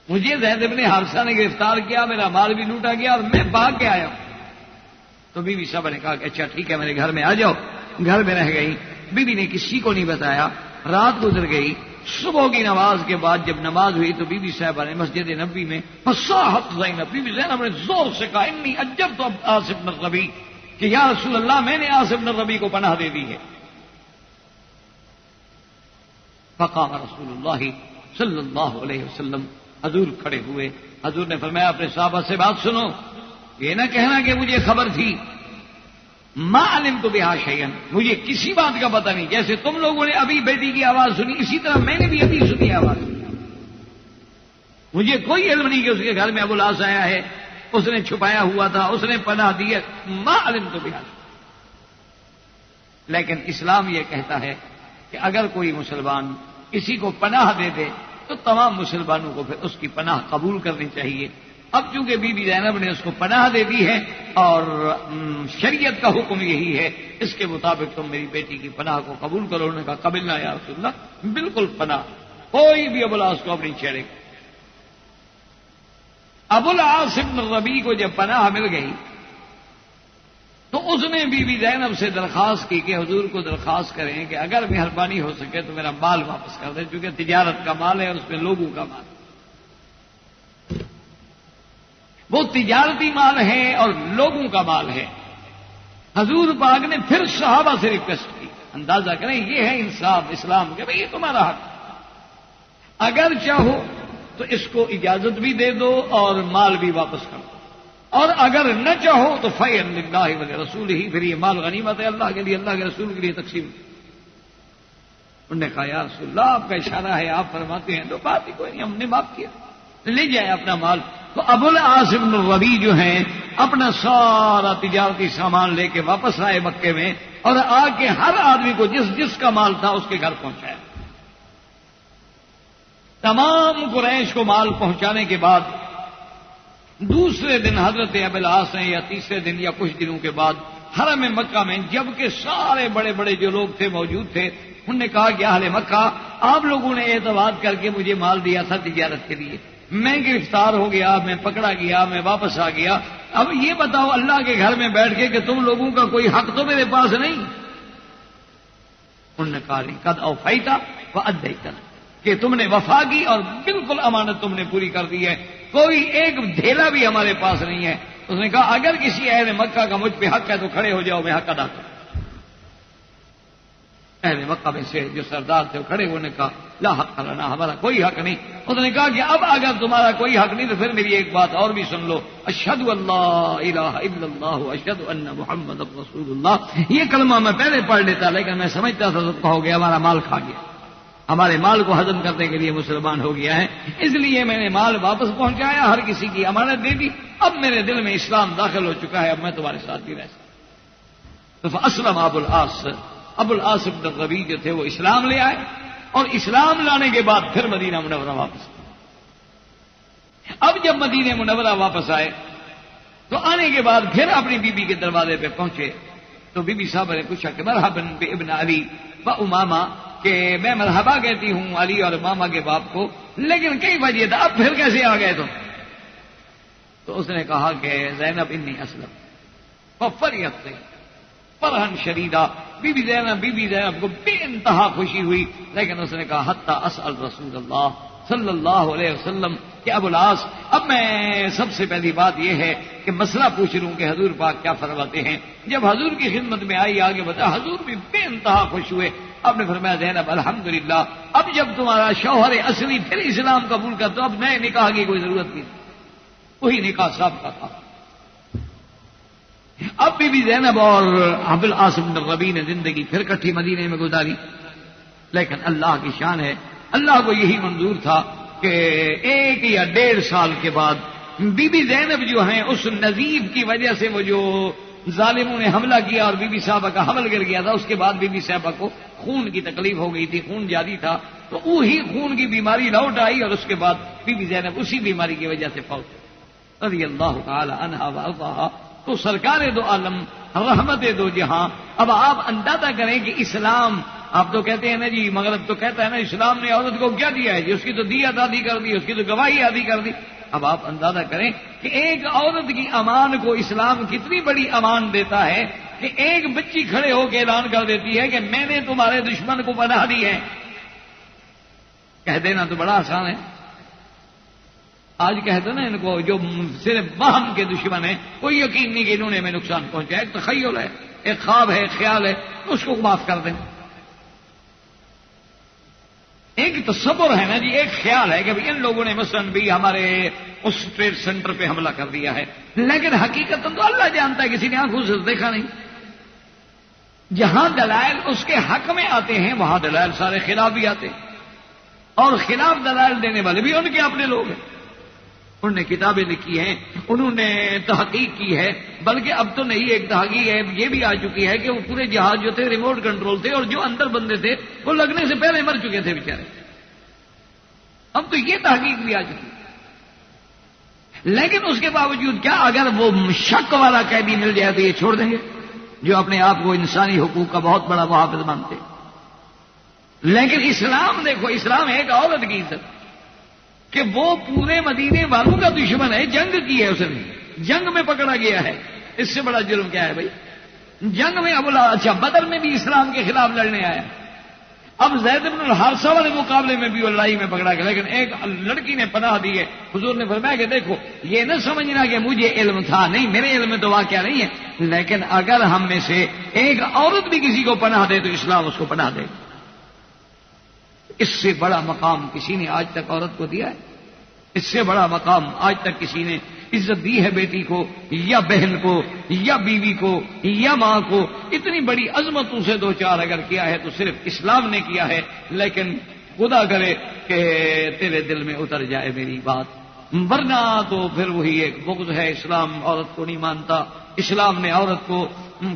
A: مجھے زید بن حارثہ نے گرفتار کیا، میرا مال بھی لوٹا گیا اور میں بھاگ کے آیا ہوں. تو بی بی صاحبہ نے کہا کہ اچھا ٹھیک ہے میرے گھر میں آ جاؤ. گھر میں رہ گئی. بی بی نے کسی کو نہیں بتایا. رات گزر گئی. صبح کی نماز کے بعد جب نماز ہوئی تو بی بی صاحبہ نے مسجد نبوی میں فصاحت زینب، بی بی زینب نے زور سے کہا انی عجبت عاص بن ربیع کہ یا رسول اللہ میں نے عاص بن ربیع کو پناہ دے دی ہے. فقام رسول اللہ صلی اللہ علیہ وسلم، حضور کھڑے ہوئے. حضور نے فرمایا اپنے صحابہ سے بات سنو، یہ نہ کہنا کہ مجھے خبر تھی، ما علمت بہا شیئا، مجھے کسی بات کا پتہ نہیں. جیسے تم لوگوں نے ابھی بیٹی کی آواز سنی اسی طرح میں نے بھی ابھی سنی آواز. مجھے کوئی علم نہیں کہ اس کے گھر میں ابو العاص آیا ہے، اس نے چھپایا ہوا تھا، اس نے پناہ دی ہے، ما علمت بہا. لیکن اسلام یہ کہتا ہے کہ اگر کوئی مسلمان کسی کو پناہ دے دے تو تمام مسلمانوں کو پھر اس کی پناہ قبول کرنی چاہیے. اب چونکہ بی بی زینب نے اس کو پناہ دے دی ہے اور شریعت کا حکم یہی ہے، اس کے مطابق تم میری بیٹی کی پناہ کو قبول کرو. انہوں نے کہا قبلنا یا رسول اللہ، بالکل پناہ، کوئی بھی ابو العاص کو اب نہیں چھیڑے گا. ابو العاص بن ربیع کو جب پناہ مل گئی تو اس نے بی بی زینب سے درخواست کی کہ حضور کو درخواست کریں کہ اگر مہربانی ہو سکے تو میرا مال واپس کر دیں، چونکہ تجارت کا مال ہے اور اس میں لوگوں کا مال ہے. وہ تجارتی مال ہے اور لوگوں کا مال ہے. حضور پاک نے پھر صحابہ سے ریکویسٹ کی. اندازہ کریں یہ ہے انصاف اسلام کے، بھئی یہ تمہارا حق، اگر چاہو تو اس کو اجازت بھی دے دو اور مال بھی واپس کر دو، اور اگر نہ چاہو تو فَإِنَّ لِلَّهِ وَلِرَسُولِهِ، پھر یہ مال غنیمت ہے اللہ کے لیے، اللہ کے رسول کے لیے تقسیم. انہوں نے کہا یا رسول اللہ آپ کا اشارہ ہے، آپ فرماتے ہیں تو بات ہی کوئی نہیں، ہم نے معاف کیا، لے جائے اپنا مال. تو ابو العاص بن ربیع جو ہیں اپنا سارا تجارتی سامان لے کے واپس آئے مکے میں اور آ کے ہر آدمی کو جس جس کا مال تھا اس کے گھر پہنچایا. تمام قریش کو مال پہنچانے کے بعد دوسرے دن حضرت ابو العاص نے یا تیسرے دن یا کچھ دنوں کے بعد حرم مکہ میں جبکہ سارے بڑے بڑے جو لوگ تھے موجود تھے، انہوں نے کہا کہ اہل مکہ آپ لوگوں نے اعتماد کر کے مجھے مال دیا تھا تجارت کے لیے، میں گرفتار ہو گیا، میں پکڑا گیا، میں واپس آ گیا، اب یہ بتاؤ اللہ کے گھر میں بیٹھ کے کہ تم لوگوں کا کوئی حق تو میرے پاس نہیں. انہوں نے کہا قد اوفیت وادیت، کہ تم نے وفا کی اور بالکل امانت تم نے پوری کر دی ہے، کوئی ایک ڈھیلا بھی ہمارے پاس نہیں ہے. اس نے کہا اگر کسی اہل مکہ کا مجھ پہ حق ہے تو کھڑے ہو جاؤ، میں حق ادا کروں. اہل مکہ میں سے جو سردار تھے وہ کھڑے ہونے کہا لا حق لنا، ہمارا کوئی حق نہیں۔ اس نے کہا کہ اب اگر تمہارا کوئی حق نہیں تو پھر میری ایک بات اور بھی سن لو، اشہد ان لا الہ الا اللہ اشہد ان محمد رسول اللہ۔ یہ کلمہ میں پہلے پڑھ لیتا لیکن میں سمجھتا تھا تو کہو گے ہمارا مال کھا گیا، ہمارے مال کو ہضم کرنے کے لیے مسلمان ہو گیا ہے، اس لیے میں نے مال واپس پہنچایا، ہر کسی کی امانت دے دی، اب میرے دل میں اسلام داخل ہو چکا ہے، اب میں تمہارے ساتھ بھی رہ سکتا۔ تو فاسلم ابو العاص بن الربیع جو تھے وہ اسلام لے آئے، اور اسلام لانے کے بعد پھر مدینہ منورہ واپس آئے۔ اب جب مدینہ منورہ واپس آئے تو آنے کے بعد پھر اپنی بیوی کے دروازے پہ پہنچے تو بی بی صاحب نے پوچھا کہ مرحبا بابن علی و امامہ، کہ میں مرحبا کہتی ہوں علی اور امامہ کے باپ کو، لیکن کئی وجہ تھا، اب پھر کیسے آ گئے تم؟ تو اس نے کہا کہ زینب انی اسلم ففرحت فرحا شدیدا، بی بی زینب کو بے انتہا خوشی ہوئی، لیکن اس نے کہا حتی اسأل رسول اللہ صلی اللہ علیہ وسلم کہ ابو العاص اب میں سب سے پہلی بات یہ ہے کہ مسئلہ پوچھ لوں کہ حضور پاک کیا فرماتے ہیں۔ جب حضور کی خدمت میں آئی آگے بتا، حضور بھی بے انتہا خوش ہوئے۔ آپ نے فرمایا زینب الحمدللہ، اب جب تمہارا شوہر اصلی پھر اسلام قبول کر تو اب نئے نکاح کی کوئی ضرورت نہیں، وہی نکاح صاحب کا تھا۔ اب بھی زینب اور ابو العاص بن الربیع نے زندگی پھر کٹھی مدینے میں گزاری، لیکن اللہ کی شان ہے، اللہ کو یہی منظور تھا کہ 1 یا 1.5 سال کے بعد بی بی زینب جو ہیں اس نزیب کی وجہ سے وہ جو ظالموں نے حملہ کیا اور بی بی صاحبہ کا حمل گر گیا تھا، اس کے بعد بی بی صاحبہ کو خون کی تکلیف ہو گئی تھی، خون جاری تھا، تو وہی خون کی بیماری لوٹ آئی اور اس کے بعد بی بی زینب اسی بیماری کی وجہ سے فوت رضی اللہ تعالی عنہا وارضاہا۔ تو سرکار دو عالم رحمت دو جہاں، اب آپ اندازہ کریں کہ اسلام، آپ تو کہتے ہیں نا جی، مغرب تو کہتا ہے نا اسلام نے عورت کو کیا دیا ہے جی، اس کی تو دیت آدھی کر دی، اس کی تو گواہی آدھی کر دی۔ اب آپ اندازہ کریں کہ ایک عورت کی امان کو اسلام کتنی بڑی امان دیتا ہے کہ ایک بچی کھڑے ہو کے اعلان کر دیتی ہے کہ میں نے تمہارے دشمن کو پناہ دی ہے۔ کہہ دینا تو بڑا آسان ہے، آج کہتے نا ان کو جو صرف باہم کے دشمن ہیں، کوئی یقین نہیں کہ انہوں نے ہمیں نقصان پہنچا، ایک تخیل ہے، ایک خواب ہے، ایک خیال ہے، اس کو معاف کر دیں۔ ایک تصور ہے نا جی، ایک خیال ہے کہ ان لوگوں نے مثلا بھی ہمارے اس ٹریڈ سینٹر پہ حملہ کر دیا ہے، لیکن حقیقت تو اللہ جانتا ہے، کسی نے آنکھوں سے دیکھا نہیں۔ جہاں دلائل اس کے حق میں آتے ہیں وہاں دلائل سارے خلاف بھی آتے ہیں، اور خلاف دلائل دینے والے بھی ان کے اپنے لوگ ہیں۔ انہوں نے کتابیں لکھی ہیں، انہوں نے تحقیق کی ہے، بلکہ اب تو نہیں، ایک تحقیق ہے یہ بھی آ چکی ہے کہ وہ پورے جہاز جو تھے ریموٹ کنٹرول تھے اور جو اندر بندے تھے وہ لگنے سے پہلے مر چکے تھے بیچارے۔ اب تو یہ تحقیق بھی آ چکی ہے، لیکن اس کے باوجود کیا اگر وہ شک والا قیدی مل جائے تو یہ چھوڑ دیں گے جو اپنے آپ کو انسانی حقوق کا بہت بڑا محافظ مانتے؟ لیکن اسلام دیکھو، اسلام ایک عورت کی عزت کہ وہ پورے مدینے والوں کا دشمن ہے، جنگ کی ہے اس نے، جنگ میں پکڑا گیا ہے، اس سے بڑا جرم کیا ہے بھائی؟ جنگ میں اچھا بدر میں بھی اسلام کے خلاف لڑنے آیا، اب زید بن الحارثہ والے مقابلے میں بھی وہ لڑائی میں پکڑا گیا، لیکن ایک لڑکی نے پناہ دی ہے۔ حضور نے فرمایا کہ دیکھو یہ نہ سمجھنا کہ مجھے علم تھا، نہیں، میرے علم میں تو واقعہ نہیں ہے، لیکن اگر ہم میں سے ایک عورت بھی کسی کو پناہ دے تو اسلام اس کو پناہ دے۔ اس سے بڑا مقام کسی نے آج تک عورت کو دیا ہے؟ اس سے بڑا مقام آج تک کسی نے عزت دی ہے بیٹی کو یا بہن کو یا بیوی کو یا ماں کو؟ اتنی بڑی عظمتوں سے دو چار اگر کیا ہے تو صرف اسلام نے کیا ہے، لیکن خدا کرے کہ تیرے دل میں اتر جائے میری بات، ورنہ تو پھر وہی ایک بغض ہے۔ اسلام عورت کو نہیں مانتا، اسلام نے عورت کو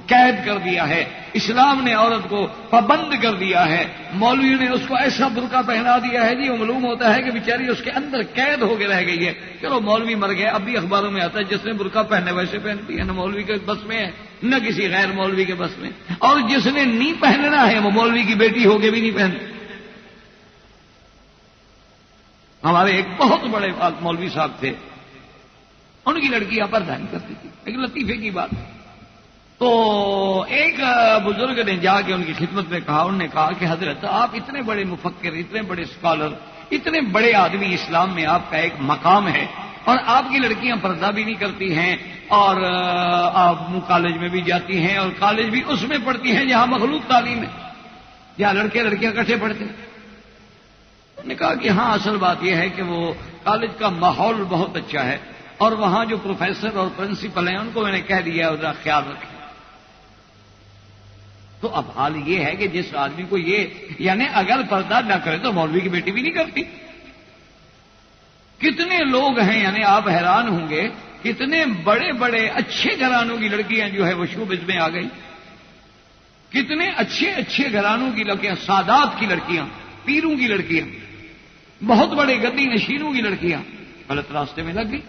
A: قید کر دیا ہے، اسلام نے عورت کو پابند کر دیا ہے، مولویوں نے اس کو ایسا برقع پہنا دیا ہے جی، وہ معلوم ہوتا ہے کہ بیچاری اس کے اندر قید ہو کے رہ گئی ہے۔ چلو مولوی مر گئے، اب بھی اخباروں میں آتا ہے جس نے برقع پہنے ویسے پہنتی ہے، نہ مولوی کے بس میں ہے نہ کسی غیر مولوی کے بس میں، اور جس نے نہیں پہننا ہے وہ مولوی کی بیٹی ہو کے بھی نہیں پہنتی۔ ہمارے ایک بہت بڑے مولوی صاحب تھے، ان کی لڑکیاں پردہ نہیں کرتی تھی، ایک لطیفے کی بات۔ تو ایک بزرگ نے جا کے ان کی خدمت میں کہا، انہوں نے کہا کہ حضرت آپ اتنے بڑے مفکر، اتنے بڑے اسکالر، اتنے بڑے آدمی، اسلام میں آپ کا ایک مقام ہے اور آپ کی لڑکیاں پردہ بھی نہیں کرتی ہیں اور آپ کالج میں بھی جاتی ہیں اور کالج بھی اس میں پڑھتی ہیں جہاں مخلوق تعلیم ہے، جہاں لڑکے لڑکیاں اکٹھے پڑھتے ہیں۔ نے کہا کہ ہاں اصل بات یہ ہے کہ وہ کالج کا ماحول بہت اچھا ہے اور وہاں جو پروفیسر اور پرنسپل ہیں ان کو میں نے کہہ دیا ذرا خیال رکھیں. تو اب حال یہ ہے کہ جس آدمی کو یہ یعنی اگر پردہ نہ کرے تو مولوی کی بیٹی بھی نہیں کرتی. کتنے لوگ ہیں یعنی آپ حیران ہوں گے کتنے بڑے بڑے اچھے گھرانوں کی لڑکیاں جو ہے وہ شوبز میں آ گئی. کتنے اچھے اچھے گھرانوں کی لڑکیاں سادات کی لڑکیاں پیروں کی لڑکیاں بہت بڑے گدی نشینوں کی لڑکیاں غلط راستے میں لگ گئی.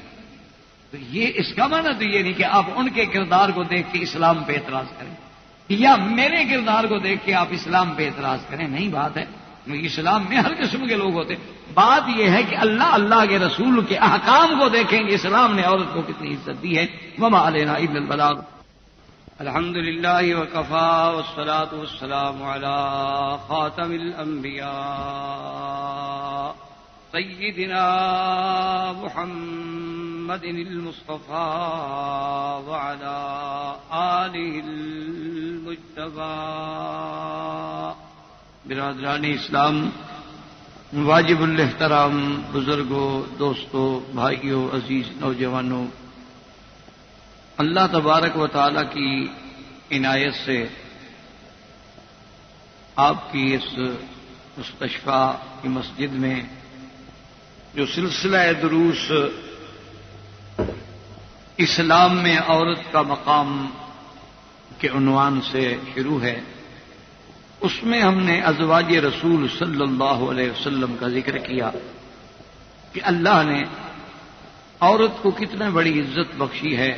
A: تو یہ اس کا معنی تو یہ نہیں کہ آپ ان کے کردار کو دیکھ کے اسلام پہ اعتراض کریں یا میرے کردار کو دیکھ کے آپ اسلام پہ اعتراض کریں. نہیں بات ہے اسلام میں ہر قسم کے لوگ ہوتے. بات یہ ہے کہ اللہ کے رسول کے احکام کو دیکھیں گے اسلام نے عورت کو کتنی عزت دی ہے. وما علینا الا البلاغ. الحمد للہ وکفا والصلاة والسلام علی خاتم الانبیاء سیدنا محمد المصطفى وعلى آلہ المجتبى. برادران اسلام، واجب الاحترام بزرگوں، دوستوں، بھائیوں، عزیز نوجوانوں، اللہ تبارک و تعالی کی عنایت سے آپ کی اس مستشفى کی مسجد میں جو سلسلہ دروس اسلام میں عورت کا مقام کے عنوان سے شروع ہے، اس میں ہم نے ازواج رسول صلی اللہ علیہ وسلم کا ذکر کیا کہ اللہ نے عورت کو کتنا بڑی عزت بخشی ہے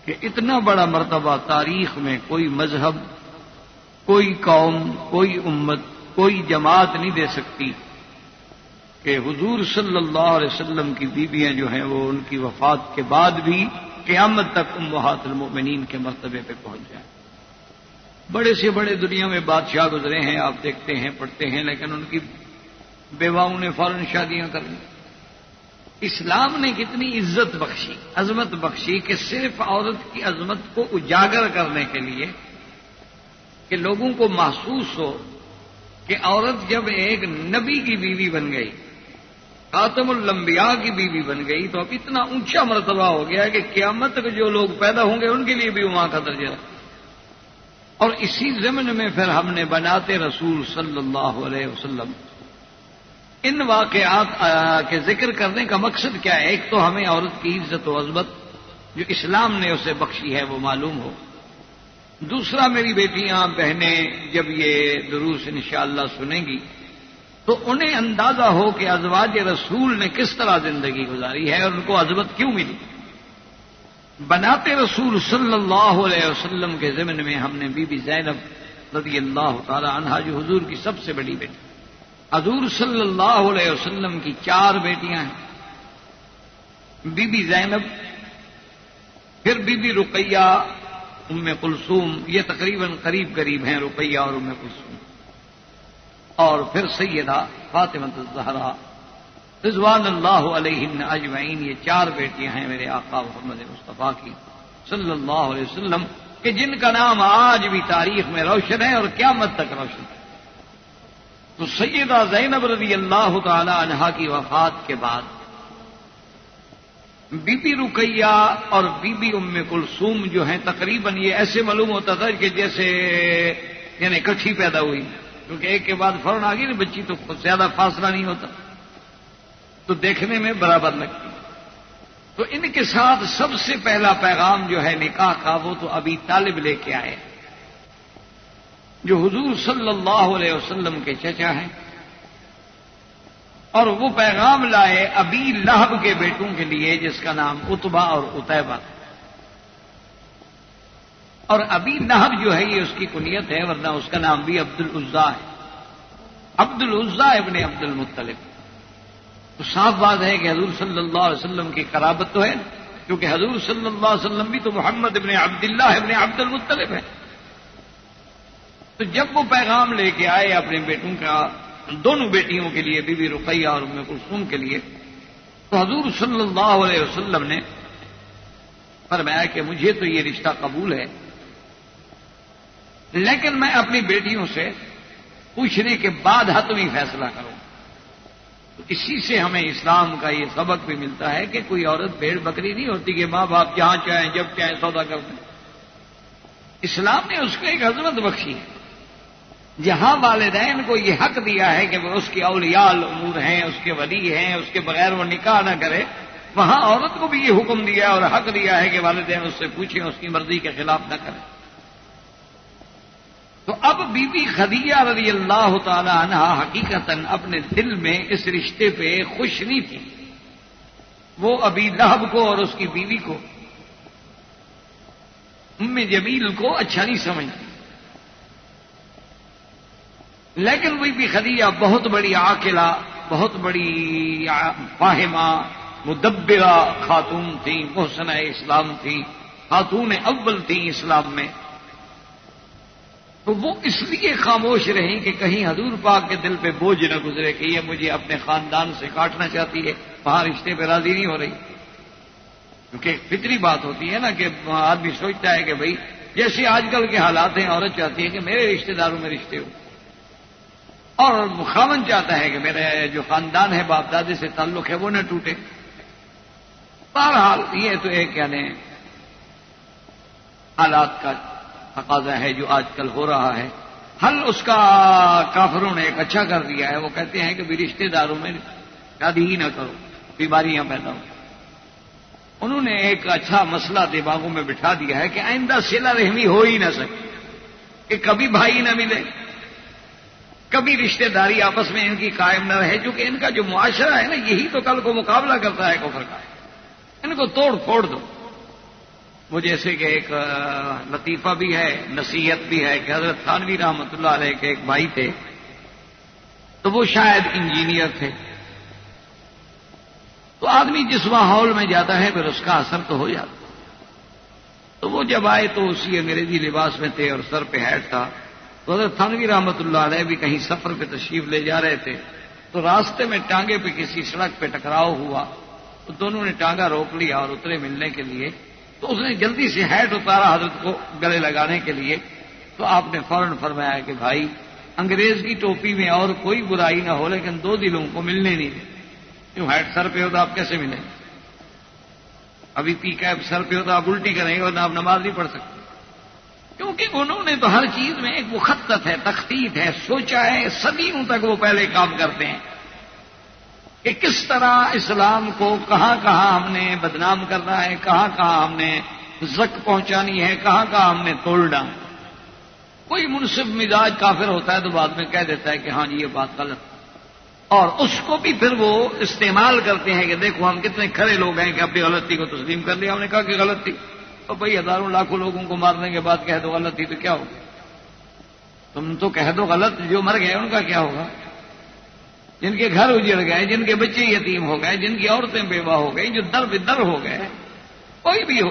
A: کہ اتنا بڑا مرتبہ تاریخ میں کوئی مذہب، کوئی قوم، کوئی امت، کوئی جماعت نہیں دے سکتی کہ حضور صلی اللہ علیہ وسلم کی بیویاں جو ہیں وہ ان کی وفات کے بعد بھی قیامت تک امہات المؤمنین کے مرتبے پہ پہنچ جائیں. بڑے سے بڑے دنیا میں بادشاہ گزرے ہیں، آپ دیکھتے ہیں پڑھتے ہیں، لیکن ان کی بیواؤں نے فوراً شادیاں کر لی. اسلام نے کتنی عزت بخشی، عظمت بخشی کہ صرف عورت کی عظمت کو اجاگر کرنے کے لیے کہ لوگوں کو محسوس ہو کہ عورت جب ایک نبی کی بیوی بن گئی، خاتم الانبیاء کی بیوی بن گئی، تو اب اتنا اونچا مرتبہ ہو گیا کہ قیامت تک جو لوگ پیدا ہوں گے ان کے لیے بھی وہاں کا درجہ. اور اسی ضمن میں پھر ہم نے بناتے رسول صلی اللہ علیہ وسلم ان واقعات کے ذکر کرنے کا مقصد کیا ہے؟ ایک تو ہمیں عورت کی عزت و عظمت جو اسلام نے اسے بخشی ہے وہ معلوم ہو. دوسرا میری بیٹیاں بہنیں جب یہ دروس انشاءاللہ سنیں گی تو انہیں اندازہ ہو کہ ازواج رسول نے کس طرح زندگی گزاری ہے اور ان کو عظمت کیوں ملی. بناتے رسول صلی اللہ علیہ وسلم کے ضمن میں ہم نے بی بی زینب رضی اللہ تعالی عنہا جو حضور کی سب سے بڑی بیٹی، حضور صلی اللہ علیہ وسلم کی 4 بیٹیاں ہیں، بی بی زینب، پھر بی بی رقیہ، ام کلثوم، یہ تقریباً قریب ہیں رقیہ اور ام کلثوم، اور پھر سیدہ فاطمہ الزہرا رضوان اللہ علیہن اجمعین. یہ 4 بیٹیاں ہیں میرے آقا محمد مصطفیٰ کی صلی اللہ علیہ وسلم کہ جن کا نام آج بھی تاریخ میں روشن ہے اور قیامت تک روشن ہے. تو سیدہ زینب رضی اللہ تعالی عنہا کی وفات کے بعد بی بی رقیہ اور بی بی ام کلثوم جو ہیں تقریباً یہ ایسے معلوم ہوتا تھا کہ جیسے یعنی اکٹھی پیدا ہوئی، کیونکہ ایک کے بعد فوراً آ گئی نا بچی تو زیادہ فاصلہ نہیں ہوتا تو دیکھنے میں برابر لگتی. تو ان کے ساتھ سب سے پہلا پیغام جو ہے نکاح کا وہ تو ابی طالب لے کے آئے جو حضور صلی اللہ علیہ وسلم کے چچا ہیں، اور وہ پیغام لائے ابی لہب کے بیٹوں کے لیے جس کا نام عتبہ اور عتیبہ. اور ابی لہب جو ہے یہ اس کی کنیت ہے، ورنہ اس کا نام بھی عبد العزیٰ ہے، عبد العزیٰ ابن عبد المطلب. تو صاف بات ہے کہ حضور صلی اللہ علیہ وسلم کی قرابت تو ہے، کیونکہ حضور صلی اللہ علیہ وسلم بھی تو محمد ابن عبداللہ ابن عبد المطلب ہے. تو جب وہ پیغام لے کے آئے اپنے بیٹوں کا، دونوں بیٹیوں کے لیے، بی بی رقیہ اور ام کلثوم کے لیے، تو حضور صلی اللہ علیہ وسلم نے فرمایا کہ مجھے تو یہ رشتہ قبول ہے، لیکن میں اپنی بیٹیوں سے پوچھنے کے بعد حتمی فیصلہ کروں. تو اسی سے ہمیں اسلام کا یہ سبق بھی ملتا ہے کہ کوئی عورت بھیڑ بکری نہیں ہوتی کہ ماں باپ جہاں چاہیں جب چاہیں سودا کر دیں. اسلام نے اس کو ایک عظمت بخشی ہے. جہاں والدین کو یہ حق دیا ہے کہ وہ اس کے اولیاء الامور ہیں، اس کے ولی ہیں، اس کے بغیر وہ نکاح نہ کرے، وہاں عورت کو بھی یہ حکم دیا اور حق دیا ہے کہ والدین اس سے پوچھیں، اس کی مرضی کے خلاف نہ کریں. تو اب بی بی خدیجہ رضی اللہ تعالی عنہا حقیقتاً اپنے دل میں اس رشتے پہ خوش نہیں تھی. وہ ابی لہب کو اور اس کی بیوی کو، ام جمیل کو اچھا نہیں سمجھتی. لیکن بی بی خدیجہ بہت بڑی عاقلہ، بہت بڑی فاہمہ، مدبرہ خاتون تھیں، محسنہ اسلام تھیں، خاتون اول تھیں اسلام میں. تو وہ اس لیے خاموش رہیں کہ کہیں حضور پاک کے دل پہ بوجھ نہ گزرے کہ یہ مجھے اپنے خاندان سے کاٹنا چاہتی ہے، وہاں رشتے پہ راضی نہیں ہو رہی. کیونکہ ایک فطری بات ہوتی ہے نا کہ آدمی سوچتا ہے کہ بھئی جیسے آج کل کے حالات ہیں، عورت چاہتی ہے کہ میرے رشتے داروں میں رشتے ہو، اور خاوند چاہتا ہے کہ میرے جو خاندان ہے، باپ دادے سے تعلق ہے، وہ نہ ٹوٹے. بہرحال یہ تو ایک یعنی حالات کا تقاضا ہے جو آج کل ہو رہا ہے. حل اس کا کافروں نے ایک اچھا کر دیا ہے. وہ کہتے ہیں کہ بھی رشتے داروں میں شادی ہی نہ کرو، بیماریاں پیدا ہو. انہوں نے ایک اچھا مسئلہ دماغوں میں بٹھا دیا ہے کہ آئندہ صلہ رحمی ہو ہی نہ سکے، کہ کبھی بھائی نہ ملے، کبھی رشتے داری آپس میں ان کی قائم نہ رہے. چونکہ ان کا جو معاشرہ ہے نا، یہی تو کل کو مقابلہ کرتا ہے کفر کا. ان کو توڑ پھوڑ دو. وہ جیسے کہ ایک لطیفہ بھی ہے، نصیحت بھی ہے کہ حضرت تھانوی رحمۃ اللہ علیہ کے ایک بھائی تھے، تو وہ شاید انجینئر تھے. تو آدمی جس ماحول میں جاتا ہے پھر اس کا اثر تو ہو جاتا. تو وہ جب آئے تو اسی انگریزی لباس میں تھے اور سر پہ ہیٹ تھا. تو حضرت تھانوی رحمۃ اللہ علیہ بھی کہیں سفر پہ تشریف لے جا رہے تھے، تو راستے میں ٹانگے پہ کسی سڑک پہ ٹکراؤ ہوا. تو دونوں نے ٹانگا روک لیا اور اترے ملنے کے لیے. تو اس نے جلدی سے ہیٹ اتارا حضرت کو گلے لگانے کے لیے. تو آپ نے فوراً فرمایا کہ بھائی، انگریز کی ٹوپی میں اور کوئی برائی نہ ہو لیکن دو دلوں کو ملنے نہیں دے. کیوں ہیٹ سر پہ ہو تو آپ کیسے ملیں؟ ابھی پی کیپ سر پہ ہو تو آپ الٹی کریں گے اور آپ نماز نہیں پڑھ سکتے. کیونکہ انہوں نے تو ہر چیز میں ایک مخطط ہے، تخطیط ہے، سوچا ہے. صدیوں تک وہ پہلے کام کرتے ہیں کہ کس طرح اسلام کو کہاں کہاں ہم نے بدنام کرنا ہے، کہاں کہاں ہم نے زک پہنچانی ہے، کہاں کہاں ہم نے توڑنا. کوئی منصف مزاج کافر ہوتا ہے تو بعد میں کہہ دیتا ہے کہ ہاں جی یہ بات غلط، اور اس کو بھی پھر وہ استعمال کرتے ہیں کہ دیکھو ہم کتنے کھڑے لوگ ہیں کہ اپنی غلطی کو تسلیم کر لیا. ہم نے کہا کہ غلط تھی، تو بھائی ہزاروں لاکھوں لوگوں کو مارنے کے بعد کہہ دو غلط تھی تو کیا ہوگا؟ تم تو کہہ دو غلط، جو مر گئے ان کا کیا ہوگا؟ جن کے گھر اجڑ گئے، جن کے بچے یتیم ہو گئے، جن کی عورتیں بیوہ ہو گئی، جو در بدر ہو گئے، کوئی بھی ہو.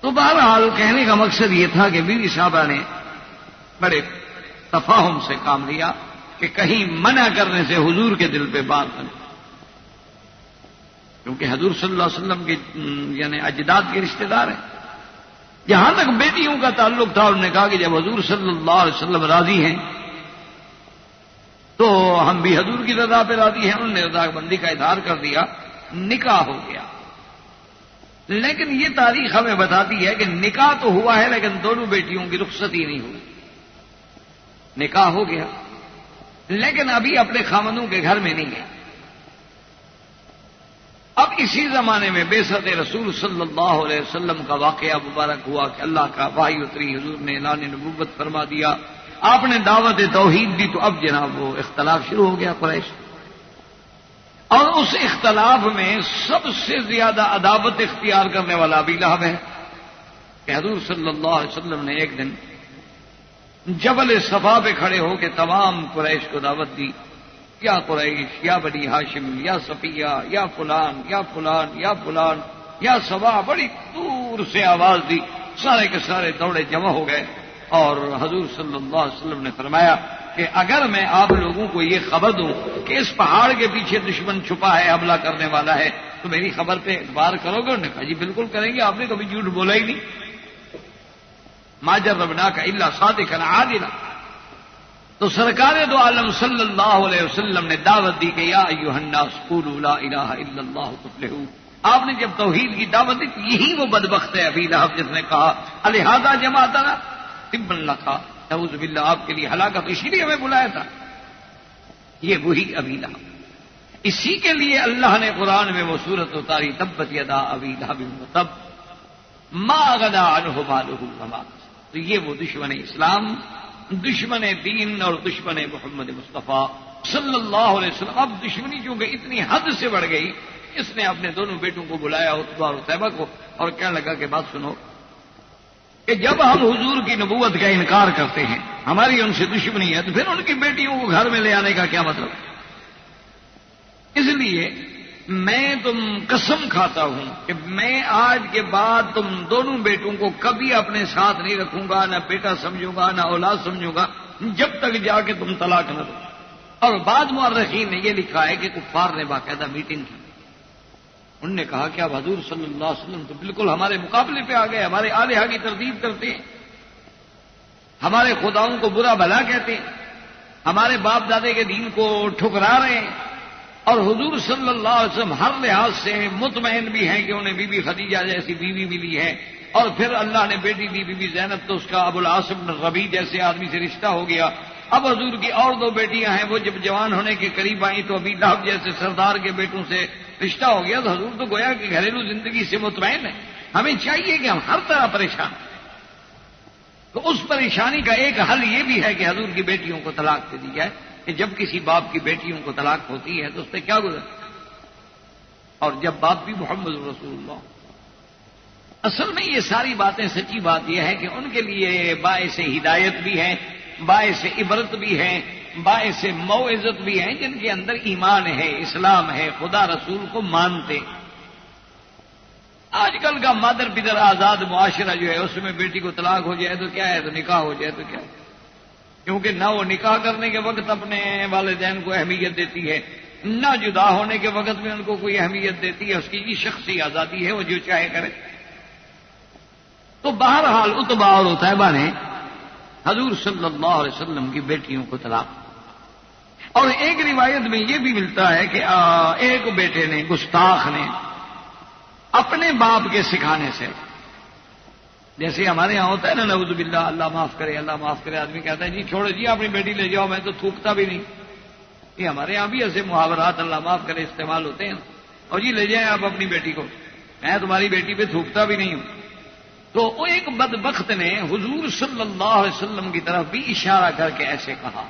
A: تو بہرحال کہنے کا مقصد یہ تھا کہ بیوی صاحبہ نے بڑے تفاہم سے کام لیا کہ کہیں منع کرنے سے حضور کے دل پہ بات بنے. کیونکہ حضور صلی اللہ علیہ وسلم کے یعنی اجداد کے رشتہ دار ہیں. جہاں تک بیٹیوں کا تعلق تھا انہوں نے کہا کہ جب حضور صلی اللہ علیہ وسلم راضی ہیں تو ہم بھی حضور کی رضا پہ راضی ہیں. انہوں نے رضا بندی کا اظہار کر دیا، نکاح ہو گیا. لیکن یہ تاریخ ہمیں بتاتی ہے کہ نکاح تو ہوا ہے لیکن دونوں بیٹیوں کی رخصتی نہیں ہوئی. نکاح ہو گیا لیکن ابھی اپنے خامندوں کے گھر میں نہیں گئے. اب اسی زمانے میں بعثت رسول صلی اللہ علیہ وسلم کا واقعہ مبارک ہوا کہ اللہ کا وحی اتری، حضور نے اعلان نبوت فرما دیا، آپ نے دعوت توحید دی. تو اب جناب وہ اختلاف شروع ہو گیا قریش، اور اس اختلاف میں سب سے زیادہ عداوت اختیار کرنے والا ابی لہب ہے کہ حضور صلی اللہ علیہ وسلم نے ایک دن جبل صفا پہ کھڑے ہو کے تمام قریش کو دعوت دی، یا قریش، یا بنی ہاشم، یا صفیہ، یا فلان یا فلان یا فلان یا صبا. بڑی دور سے آواز دی، سارے کے سارے دوڑے جمع ہو گئے. اور حضور صلی اللہ علیہ وسلم نے فرمایا کہ اگر میں آپ لوگوں کو یہ خبر دوں کہ اس پہاڑ کے پیچھے دشمن چھپا ہے، حملہ کرنے والا ہے، تو میری خبر پہ اعتبار کرو گے؟ انہوں نے کہا جی بالکل کریں گے، آپ نے کبھی جھوٹ بولا ہی نہیں. ما جربناک الا صادقا عادلا. تو سرکار دو عالم صلی اللہ علیہ وسلم نے دعوت دی کہ یا ایھا الناس قولوا لا الہ الا اللہ تفلحوا. آپ نے جب توحید کی دعوت دی تو یہی وہ بدبخت ہے ابی لہب جس نے کہا الہذا جمعتنا تبا لک، نعوذ باللہ، آپ کے لیے ہلاکت، اسی لیے ہمیں بلایا تھا. یہ وہی ابی لہب. اسی کے لیے اللہ نے قرآن میں وہ سورت اتاری تبت یدا ابی لہب وتب ما اغنی عنہ مالہ وما کسب. تو یہ وہ دشمن اسلام، دشمن دین اور دشمن محمد مصطفیٰ صلی اللہ علیہ وسلم. اب دشمنی چونکہ اتنی حد سے بڑھ گئی، اس نے اپنے دونوں بیٹوں کو بلایا، عتبہ اور عتیبہ کو، اور کہنے لگا کہ بات سنو کہ جب ہم حضور کی نبوت کا انکار کرتے ہیں، ہماری ان سے دشمنی ہے، تو پھر ان کی بیٹیوں کو گھر میں لے آنے کا کیا مطلب؟ اس لیے میں تم قسم کھاتا ہوں کہ میں آج کے بعد تم دونوں بیٹوں کو کبھی اپنے ساتھ نہیں رکھوں گا، نہ بیٹا سمجھوں گا نہ اولاد سمجھوں گا، جب تک جا کے تم طلاق نہ دو. اور بعض مورخین نے یہ لکھا ہے کہ کفار نے باقاعدہ میٹنگ کی. انہوں نے کہا کہ اب حضور صلی اللہ علیہ وسلم تو بالکل ہمارے مقابلے پہ آ گئے، ہمارے آلیہ کی تردید کرتے ہیں، ہمارے خداؤں کو برا بھلا کہتے ہیں، ہمارے باپ دادے کے دین کو ٹھکرا رہے ہیں، اور حضور صلی اللہ علیہ وسلم ہر لحاظ سے مطمئن بھی ہیں کہ انہیں بی بی خدیجہ جیسی بیوی ملی ہے، اور پھر اللہ نے بیٹی دی بی بی زینب، تو اس کا ابو العاص بن ربیع جیسے آدمی سے رشتہ ہو گیا. اب حضور کی اور دو بیٹیاں ہیں، وہ جب جوان ہونے کے قریب آئیں تو ابی لہب جیسے سردار کے بیٹوں سے رشتہ ہو گیا. تو حضور تو گویا کہ گھریلو زندگی سے مطمئن ہے. ہمیں چاہیے کہ ہم ہر طرح پریشان ہیں. تو اس پریشانی کا ایک حل یہ بھی ہے کہ حضور کی بیٹیوں کو طلاق دے دی جائے، کہ جب کسی باپ کی بیٹیوں کو طلاق ہوتی ہے تو اس سے کیا گزر، اور جب باپ بھی محمد رسول اللہ. اصل میں یہ ساری باتیں سچی بات یہ ہے کہ ان کے لیے باعث ہدایت بھی ہے، باعث عبرت بھی ہے، باعث موعظت بھی ہیں، جن کے اندر ایمان ہے، اسلام ہے، خدا رسول کو مانتے. آج کل کا مادر پدر آزاد معاشرہ جو ہے، اس میں بیٹی کو طلاق ہو جائے تو کیا ہے، تو نکاح ہو جائے تو کیا ہے، کیونکہ نہ وہ نکاح کرنے کے وقت اپنے والدین کو اہمیت دیتی ہے، نہ جدا ہونے کے وقت میں ان کو کوئی اہمیت دیتی ہے. اس کی یہ شخصی آزادی ہے، وہ جو چاہے کرے. تو بہرحال عتبہ اور عتیبہ نے حضور صلی اللہ علیہ وسلم کی بیٹیوں کو طلاق. اور ایک روایت میں یہ بھی ملتا ہے کہ ایک بیٹے نے، گستاخ نے، اپنے باپ کے سکھانے سے، جیسے ہمارے یہاں ہوتا ہے نا نعوذ باللہ، اللہ معاف کرے اللہ معاف کرے، آدمی کہتا ہے جی چھوڑو جی اپنی بیٹی لے جاؤ، میں تو تھوکتا بھی نہیں. یہ ہمارے یہاں بھی ایسے محاورات اللہ معاف کرے استعمال ہوتے ہیں، اور جی لے جائیں آپ اپنی بیٹی کو، میں تمہاری بیٹی پہ تھوکتا بھی نہیں ہوں. تو وہ ایک بدبخت نے حضور صلی اللہ علیہ وسلم کی طرف بھی اشارہ کر کے ایسے کہا.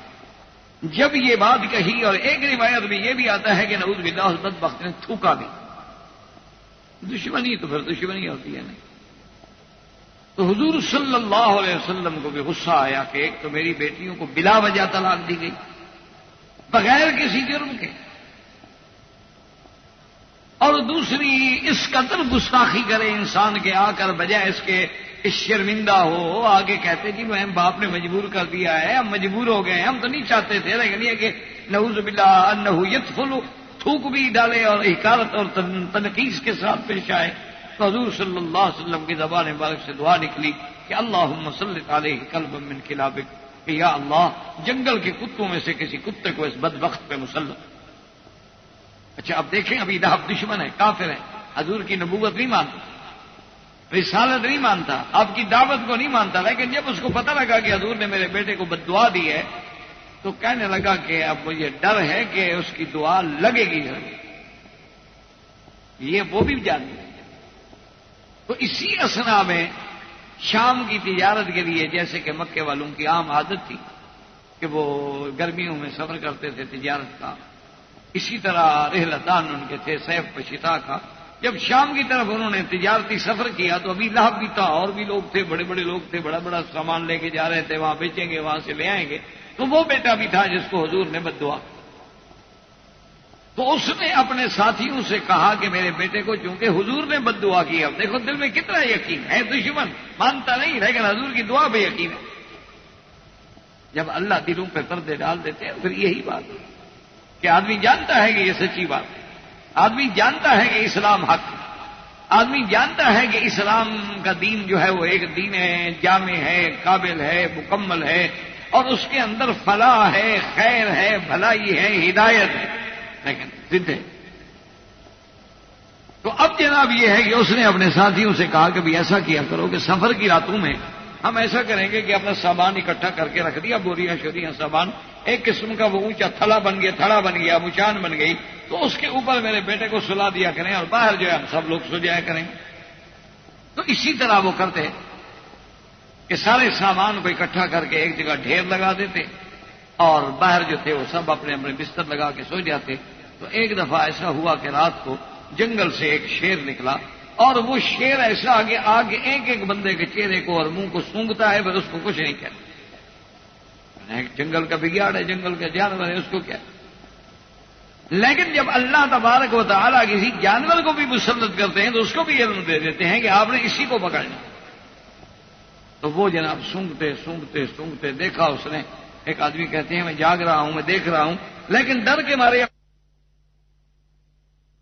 A: جب یہ بات کہی، اور ایک روایت میں یہ بھی آتا ہے کہ نعوذ باللہ اس بدبخت نے تھوکا بھی. دشمنی تو پھر دشمنی ہوتی ہے نہیں. تو حضور صلی اللہ علیہ وسلم کو بھی غصہ آیا کہ ایک تو میری بیٹیوں کو بلا وجہ طلاق دی گئی، بغیر کسی جرم کے، اور دوسری اس قدر گستاخی کرے انسان کے آ کر، بجائے اس کے اس شرمندہ ہو آگے کہتے جی میں باپ نے مجبور کر دیا ہے، ہم مجبور ہو گئے ہیں، ہم تو نہیں چاہتے تھے، لیکن یہ کہ نعوذ باللہ انہ یدخل، تھوک بھی ڈالے اور حکارت اور تنقیص کے ساتھ پیش آئے. تو حضور صلی اللہ علیہ وسلم کی زبان مبارک سے دعا نکلی کہ اللہم سلط علیہ کلبا من کلابک، کہ یا اللہ جنگل کے کتوں میں سے کسی کتے کو اس بدبخت پہ مسلط. اچھا اب دیکھیں، ابھی لہب دشمن ہے، کافر ہے، حضور کی نبوت نہیں مانتا، رسالت نہیں مانتا، آپ کی دعوت کو نہیں مانتا، لیکن جب اس کو پتہ لگا کہ حضور نے میرے بیٹے کو بد دعا دی ہے تو کہنے لگا کہ اب مجھے ڈر ہے کہ اس کی دعا لگے گی. یہ وہ بھی جانتے ہیں. تو اسی اسنا میں شام کی تجارت کے لیے، جیسے کہ مکے والوں کی عام عادت تھی کہ وہ گرمیوں میں سفر کرتے تھے تجارت کا، اسی طرح رحلتان ان کے تھے صیف شتا کا. جب شام کی طرف انہوں نے تجارتی سفر کیا تو ابھی لہب بھی تھا، اور بھی لوگ تھے، بڑے بڑے لوگ تھے، بڑا بڑا سامان لے کے جا رہے تھے، وہاں بیچیں گے، وہاں سے لے آئیں گے. تو وہ بیٹا بھی تھا جس کو حضور نے بد دعا. تو اس نے اپنے ساتھیوں سے کہا کہ میرے بیٹے کو چونکہ حضور نے بد دعا کی، اب دیکھو دل میں کتنا یقین ہے، دشمن مانتا نہیں لیکن حضور کی دعا پہ یقین ہے. جب اللہ دلوں پہ پردے ڈال دیتے ہیں پھر یہی بات ہے کہ آدمی جانتا ہے کہ یہ سچی بات ہے، آدمی جانتا ہے کہ اسلام حق ہے، آدمی جانتا ہے کہ اسلام کا دین جو ہے وہ ایک دین ہے، جامع ہے، قابل ہے، مکمل ہے، اور اس کے اندر فلاح ہے، خیر ہے، بھلائی ہے، ہدایت ہے، لیکن ضد ہے۔ تو اب جناب یہ ہے کہ اس نے اپنے ساتھیوں سے کہا کہ بھی ایسا کیا کرو کہ سفر کی راتوں میں ہم ایسا کریں گے کہ اپنا سامان اکٹھا کر کے رکھ دیا، بوریاں شوریاں سامان، ایک قسم کا وہ اونچا تھڑا بن گیا، مچان بن گئی، تو اس کے اوپر میرے بیٹے کو سلا دیا کریں اور باہر جو ہے ہم سب لوگ سو جایا کریں۔ تو اسی طرح وہ کرتے کہ سارے سامان کو اکٹھا کر کے ایک جگہ ڈھیر لگا دیتے اور باہر جو تھے وہ سب اپنے اپنے بستر لگا کے سو جاتے۔ تو ایک دفعہ ایسا ہوا کہ رات کو جنگل سے ایک شیر نکلا اور وہ شیر ایسا آگے ایک ایک بندے کے چہرے کو اور منہ کو سونگتا ہے، پھر اس کو کچھ نہیں کہتا۔ جنگل کا بگیاڑ ہے، جنگل کا جانور ہے، اس کو کیا۔ لیکن جب اللہ تبارک و تعالیٰ کسی جانور کو بھی مسلط کرتے ہیں تو اس کو بھی علم دے دیتے ہیں کہ آپ نے اسی کو پکڑنا۔ تو وہ جناب سونگتے دیکھا اس نے، ایک آدمی کہتے ہیں میں جاگ رہا ہوں، میں دیکھ رہا ہوں، لیکن ڈر کے مارے